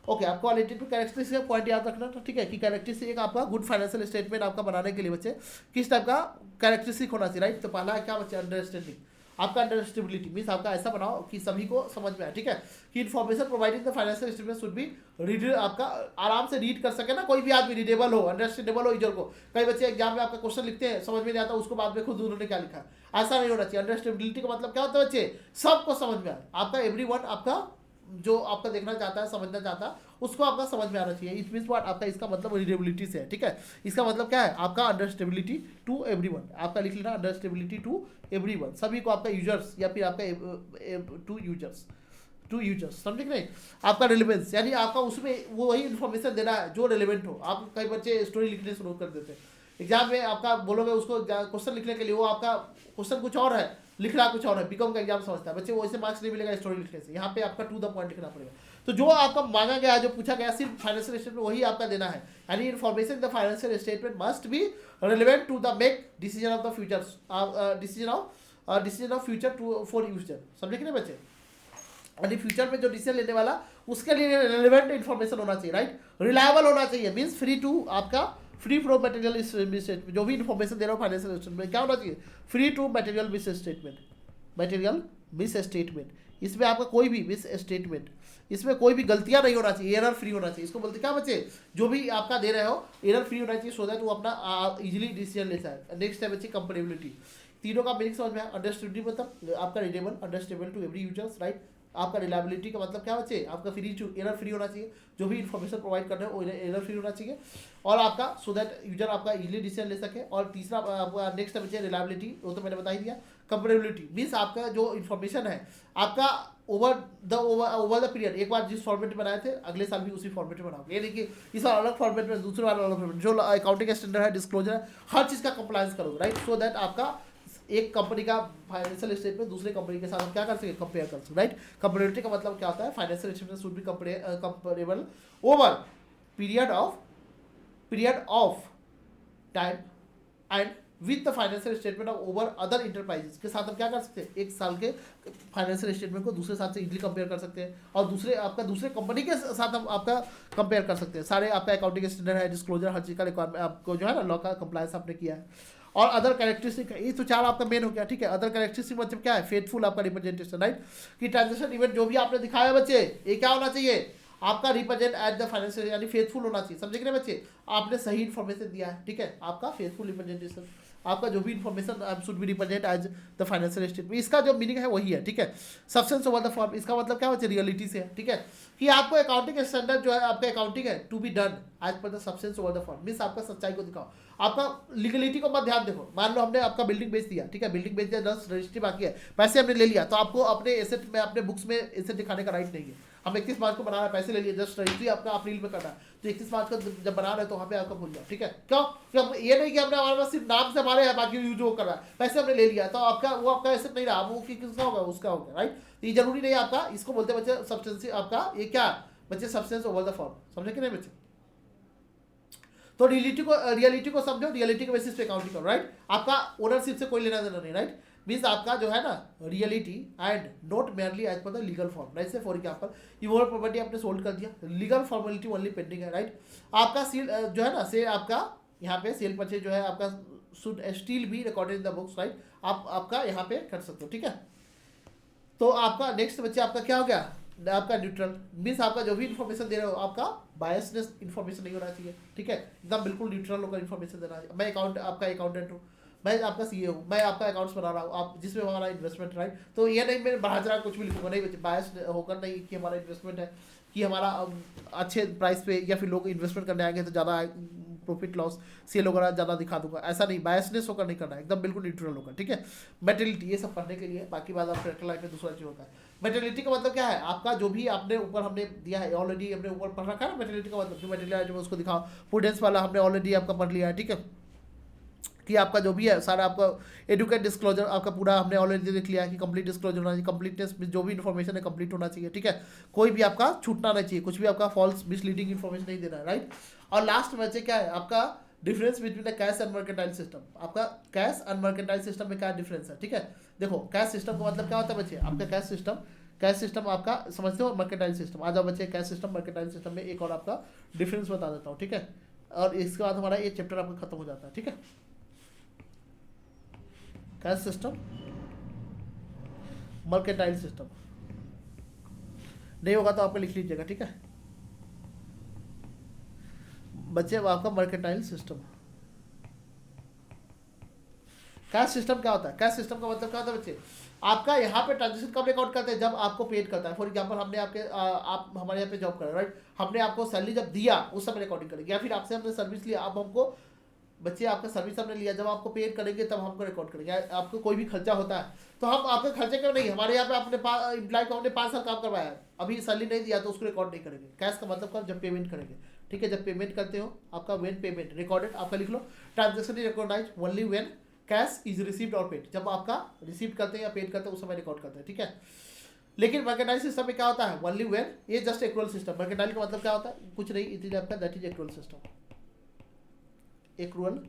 ओके, आपको क्वालिटेटिव कैरेक्टरिस्टिक का पॉइंट याद रखना, तो ठीक है, कि कैरेक्टरिस्टिक आपका गुड फाइनेंशियल स्टेटमेंट आपका बनाने के लिए बच्चे किस टाइप का कैरेक्टरिस्टिक होना चाहिए, राइट। तो पहला है क्या बच्चे, अंडरस्टैंडिंग, आपका अंडरस्टेबिलिटी मीन्स आपका ऐसा बनाओ कि सभी को समझ में आए, ठीक है, कि information providing the financial statement should be read, आपका आराम से रीड कर सके ना, कोई भी आदमी रीडेबल हो, अंडरस्टैंडेबल हो यूजर को। कई बच्चे एग्जाम में आपका क्वेश्चन लिखते हैं समझ में नहीं आता, उसको बाद में खुद उन्होंने क्या लिखा है, ऐसा नहीं होना चाहिए। अंडरस्टेबिलिटी का मतलब क्या होता है बच्चे, सबको समझ में आए, आपका एवरीवन आपका जो आपका देखना चाहता है, समझना चाहता है, उसको आपका समझ में आना चाहिए। इट मीन्स व्हाट, आपका इसका मतलब रीडेबिलिटी से है, ठीक है, इसका मतलब क्या है, आपका अंडरस्टेबिलिटी टू एवरीवन, आपका लिख लेना अंडरस्टेबिलिटी टू एवरीवन, सभी को, आपका यूजर्स या फिर आपका टू यूजर्स, समझे कि नहीं। आपका रिलेवेंस यानी आपका उसमें वो वही इन्फॉर्मेशन देना है जो रिलेवेंट हो। आप कई बच्चे स्टोरी लिखने शुरू कर देते हैं एग्जाम में आपका बोलोगे उसको क्वेश्चन लिखने के लिए, वो आपका क्वेश्चन कुछ और है, लिख रहा कुछ और है, बीकॉम का एग्जाम समझता है बच्चे, वो ऐसे मार्क्स नहीं मिलेगा स्टोरी लिखने से। यहाँ पे आपका टू द पॉइंट लिखना पड़ेगा। तो जो आपका मांगा गया है, जो पूछा गया सिर्फ फाइनेंशियल स्टेटमेंट वही आपका देना है। यानी information the financial statement must be relevant to the make decision of the future, decision of future to for user. समझे कि नहीं बच्चे? यानी फ्यूचर में जो डिसीजन लेने वाला उसके लिए रिलेवेंट इन्फॉर्मेशन होना चाहिए, राइट, रिलायबल होना चाहिए, मीन्स फ्री टू आपका फ्री फ्रो मटेरियल स्टेटमेंट। जो भी इन्फॉर्मेशन दे रहा हूँ फाइनेंशियल स्टेटमेंट क्या होना चाहिए? Free to material misstatement, material misstatement. इसमें आपका कोई भी मिस स्टेटमेंट, इसमें कोई भी गलतियां नहीं होना चाहिए, एरर फ्री होना चाहिए। इसको बोलते क्या बच्चे? जो भी आपका दे रहे हो एरर फ्री होना चाहिए, सो दैट वो अपना इजीली डिसीजन ले सके। नेक्स्ट है बच्चे कंपेटेबिलिटी। तीनों का मीनिंग समझ में आया। अंडरस्टैंडिंग मतलब आपका readable, understandable to every users, right. आपका रिलायबिलिटी का मतलब क्या बच्चे? आपका फ्री टू एरर फ्री होना चाहिए, जो भी इन्फॉर्मेशन प्रोवाइड कर रहे हो वो एरर फ्री होना चाहिए। और आपका सो दैट यूजर आपका इजीली डिसीजन ले सके। और तीसरा आपका नेक्स्ट बच्चे रिलायबिलिटी, वो तो मैंने बता ही दिया। कंपेटेबिलिटी मीन्स आपका जो इन्फॉर्मेशन है आपका ओवर द पीरियड, एक बार जिस फॉर्मेट में बनाए थे अगले साल भी उसी फॉर्मेट में बनाओगे। ये नहीं कि इस बार अलग फॉर्मेट में, दूसरे बार अलग फॉर्मेट, जो अकाउंटिंग स्टैंडर्ड है, डिस्क्लोजर है, हर चीज़ का कंप्लायंस करोगे, राइट, सो दैट आपका एक कंपनी का फाइनेंशियल स्टेटमेंट दूसरे कंपनी के साथ हम क्या कर सके? कंपेयर कर सके, राइट। कंपेरेबिलिटी का मतलब क्या होता है? Financial statement should be comparable over period of time and with the financial statement of over other enterprises के साथ हम क्या कर सकते हैं? एक साल के फाइनेंशियल स्टेटमेंट को दूसरे साल से इजीली कंपेयर कर सकते हैं, और दूसरे कंपनी के साथ हम आपका कंपेयर कर सकते हैं। सारे आपका अकाउंटिंग स्टैंडर्ड है, डिस्क्लोजर, हर चीज़ का रिक्वायरमेंट आपको जो है ना लॉ का कंप्लायंस आपने किया है। और अदर कैरेक्टरिस्टिक, ये तो चार आपका मेन हो गया, ठीक है। अदर कैरेक्टरिस्टिक मतलब क्या है? फेथफुल आपका रिप्रेजेंटेशन, राइट, कि ट्रांजेक्शन इवेंट जो भी आपने दिखाया बच्चे, ये क्या होना चाहिए? आपका रिप्रेजेंट एट द फाइनेंशियल, यानी फेथफुल होना चाहिए। समझे कि नहीं बच्चे? आपने सही इन्फॉर्मेशन दिया है, ठीक है, आपका फेथफुल रिप्रेजेंटेशन, आपका जो भी information should be represent as the financial statement. इसका जो मीनिंग है वही है, ठीक है। सब्सटेंस ओवर द फॉर्म, इसका मतलब क्या बच्चे? रियलिटी से है, ठीक है, कि आपको अकाउंटिंग स्टैंडर्ड जो है आपका अकाउंटिंग है to be done as per the substance over the form, means आपका सच्चाई को दिखाओ, आपका लीगलिटी को मत ध्यान देखो। मान लो हमने आपका बिल्डिंग बेच दिया, ठीक है, बिल्डिंग बेच दिया, 10 रजिस्ट्री बाकी है, पैसे हमने ले लिया, तो आपको अपने एसेट में, अपने बुक्स में एसेट दिखाने का राइट नहीं है। हम 31 मार्च को बना रहे हैं, पैसे ले लिए, जस्ट रजिस्ट्री आपका अप्रैल में करना है, तो 31 मार्च को जब बना रहे हैं तो वहाँ पे आपका भूल जाओ, ठीक है। क्यों? क्योंकि ये नहीं कि हमने हमारे पास सिर्फ नाम से हमारे है, बाकी यूज वो कर रहा है, पैसे हमने ले लिया, तो आपका वो आपका एसेट नहीं रहा, वो किसका होगा? उसका होगा, राइट। ये जरूरी नहीं है आपका, इसको बोलते हैं बच्चे सब्सटेंस, आपका ये क्या बच्चे? Substance over the form. समझे कि नहीं बच्चे? तो रियलिटी को समझो, रियलिटी के बेसिस पे अकाउंटिंग करो, राइट। आपका ओनरशिप से कोई लेना देना नहीं, राइट, मीन्स आपका जो है ना reality and not merely as per the legal form, right. से फॉर एग्जाम्पल इमोरल प्रॉपर्टी आपने सोल्ड कर दिया, लीगल फॉर्मेलिटी ओनली पेंडिंग है, राइट। आपका सील जो है ना से आपका यहाँ पे सेल परचेज जो है आपका should still be recorded in the books, right. आप आपका यहाँ पे कर सकते हो, ठीक है। तो आपका नेक्स्ट बच्चे आपका क्या हो गया? आपका न्यूट्रल, मीन्स आपका जो भी इन्फॉर्मेशन दे रहे हो आपका बायसनेस इन्फॉर्मेशन नहीं होना चाहिए, ठीक है, एकदम बिल्कुल न्यूट्रल होकर इन्फॉर्मेशन देना चाहिए। मैं आपका अकाउंटेंट हूँ, मैं आपका सीए हूँ, मैं आपका अकाउंट्स बना रहा हूँ, आप जिसमें हमारा इन्वेस्टमेंट, राइट। तो ये नहीं मैं बढ़ा चढ़ा कुछ भी लिखूंगा, नहीं बायस होकर नहीं कि हमारा इन्वेस्टमेंट है, कि हमारा अच्छे प्राइस पे या फिर लोग इन्वेस्टमेंट करने आएंगे तो ज़्यादा प्रॉफिट लॉस सेल वगैरह ज़्यादा दिखा दूंगा, ऐसा नहीं, बायसनेस होकर नहीं करना है, एकदम बिल्कुल न्यूट्रल होकर, ठीक है। मेटेरियलिटी ये सब पढ़ने के लिए, बाकी बात आप प्रैक्टिकल लाइफ में दूसरा चीज़ होता है। मेटेरियलिटी का मतलब क्या है? आपका जो भी आपने ऊपर हमने दिया है ऑलरेडी, हमने ऊपर पढ़ रखा है ना मेटेरियलिटी का मतलब, जो मेटेरियल आइटम उसको दिखाओ, प्रूडेंस वाला हमने ऑलरेडी आपका पढ़ लिया है, ठीक है, कि आपका जो भी है सारा आपका एडुकेट डिस्क्लोजर आपका पूरा हमने ऑलरेडी देख लिया है कि कंप्लीट डिस्क्लोजर होना चाहिए, कंप्लीटनेस में जो भी इन्फॉर्मेशन है कंप्लीट होना चाहिए, ठीक है, कोई भी आपका छूटना नहीं चाहिए, कुछ भी आपका फॉल्स मिसलीडिंग इन्फॉर्मेशन नहीं देना है, राइट। और लास्ट में क्या है आपका difference between the cash and mercantile system. आपका कैश एंड मर्केंटाइल सिस्टम में क्या डिफरेंस है, ठीक है। देखो कैश सिस्टम का मतलब क्या होता है बच्चे? आपका कैश सिस्टम आपका समझते हो, मर्केंटाइल सिस्टम। आ जाओ बच्चे, कैश सिस्टम मर्केंटाइल सिस्टम में एक और आपका डिफरेंस बता देता हूँ, ठीक है, और इसके बाद हमारा ये चैप्टर आपका खत्म हो जाता है, ठीक है। कैश सिस्टम मर्केंटाइल सिस्टम नहीं होगा तो आपको लिख लीजिएगा, ठीक है बच्चे। आपका मर्केंटाइल सिस्टम, कैश सिस्टम क्या होता है? कैश सिस्टम का मतलब क्या होता है बच्चे? आपका यहाँ पे ट्रांजेक्शन कब रिकॉर्ड करते हैं? जब आपको पेड करता है। फॉर एग्जांपल हमने आप हमारे यहाँ पे जॉब कर रहे हैं, राइट, हमने आपको सैलरी जब दिया उस समय रिकॉर्डिंग करेंगे, या फिर आपसे हमने सर्विस लिया, अब हमको बच्चे आपका सर्विस हमने लिया, जब आपको पेड करेंगे तब हमको रिकॉर्ड करेंगे। आपको कोई भी खर्चा होता है तो हम आपके खर्चे क्यों नहीं, हमारे यहाँ पे अपने एम्प्लॉय को हमने 5 साल काम करवाया है, अभी सैलरी नहीं दिया तो उसको रिकॉर्ड नहीं करेंगे। कैश का मतलब कब? जब पेमेंट करेंगे, ठीक है, जब पेमेंट करते हो आपका व्हेन पेमेंट रिकॉर्डेड, आपका लिख लो ट्रांजेक्शन इज रिकॉर्डाइज only when cash is received और पेड, जब आपका रिसीव करते हैं या पेड करते हैं उस समय रिकॉर्ड करते हैं, ठीक है। लेकिन मर्केंटाइल सिस्टम में क्या होता है, ओनली व्हेन, ये जस्ट एक्रूअल सिस्टम, मर्केंटाइल का मतलब क्या होता है, कुछ नहीं, इट इज आपका that is accrual system, accrual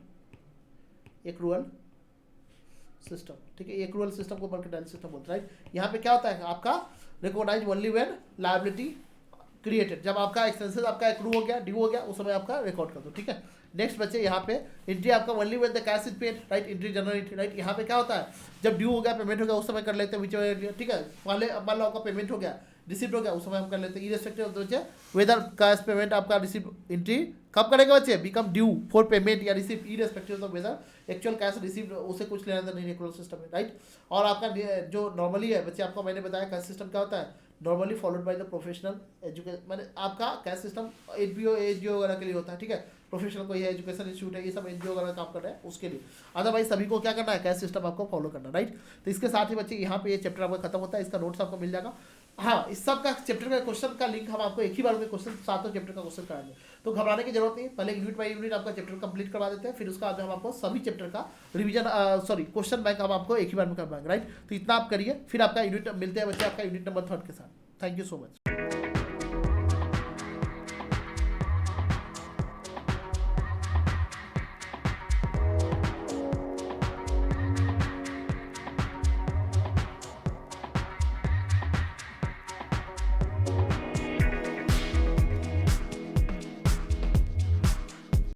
system, ठीक है, एक्रूअल सिस्टम को मर्केंटाइल सिस्टम बोलते हैं, राइट। यहाँ पे क्या होता है आपका रिकॉर्डाइज ओनली व्हेन लायबिलिटी क्रिएटेड, जब आपका एक्सपेंसेस आपका एक्रू हो गया, ड्यू हो गया, उस समय आपका रिकॉर्ड कर दो, ठीक है। नेक्स्ट बच्चे यहाँ पे एंट्री आपका only when the cash is paid, right, entry general entry, right. यहाँ पे क्या होता है, जब ड्यू हो गया, पेमेंट हो गया, उस समय कर लेते हैं विच, ठीक है। पहले मान लो आपका पेमेंट हो गया, रिसीव हो गया, उस समय हम कर लेते हैं, इरेस्पेक्टिव ऑफ बच्चे वेदर कैश पेमेंट आपका रिसीव एंट्री कब करेगा बच्चे, बिकम ड्यू फॉर पेमेंट या receive, irrespective of whether actual cash receive, उसे कुछ लेना देना नहीं एक्रूअल सिस्टम में, राइट। और आपका जो नॉर्मली है बच्चे, आपको मैंने बताया कैश सिस्टम क्या होता है, normally followed by the professional education, मैंने आपका कैश सिस्टम एनजीओ वगैरह के लिए होता है, ठीक है। प्रोफेशनल कोई है, एजुकेशन इंस्टीट्यूट है, ये सब एनजीओ वगैरह काम कर रहे हैं उसके लिए, अदरवाइज सभी को क्या करना है, कैश सिस्टम आपको फॉलो करना, राइट। तो इसके साथ ही बच्चे यहाँ पे ये चैप्टर आपका खत्म होता है, इसका नोट्स आपको मिल जाएगा। हाँ, इस सब का चैप्टर का क्वेश्चन का लिंक हम आपको एक ही बार में क्वेश्चन सातों चैप्टर का क्वेश्चन कराएंगे, तो घबराने की जरूरत नहीं, पहले यूनिट बाई यूनिट आपका चैप्टर कंप्लीट करवा देते हैं, फिर उसका बाद हम आपको सभी चैप्टर का रिवीजन क्वेश्चन बैंक हम आपको एक ही बार में करवाएंगे, राइट। तो इतना आप करिए, फिर आपका यूनिट मिलते हैं बच्चे आपका यूनिट नंबर 3 के साथ। Thank you so much.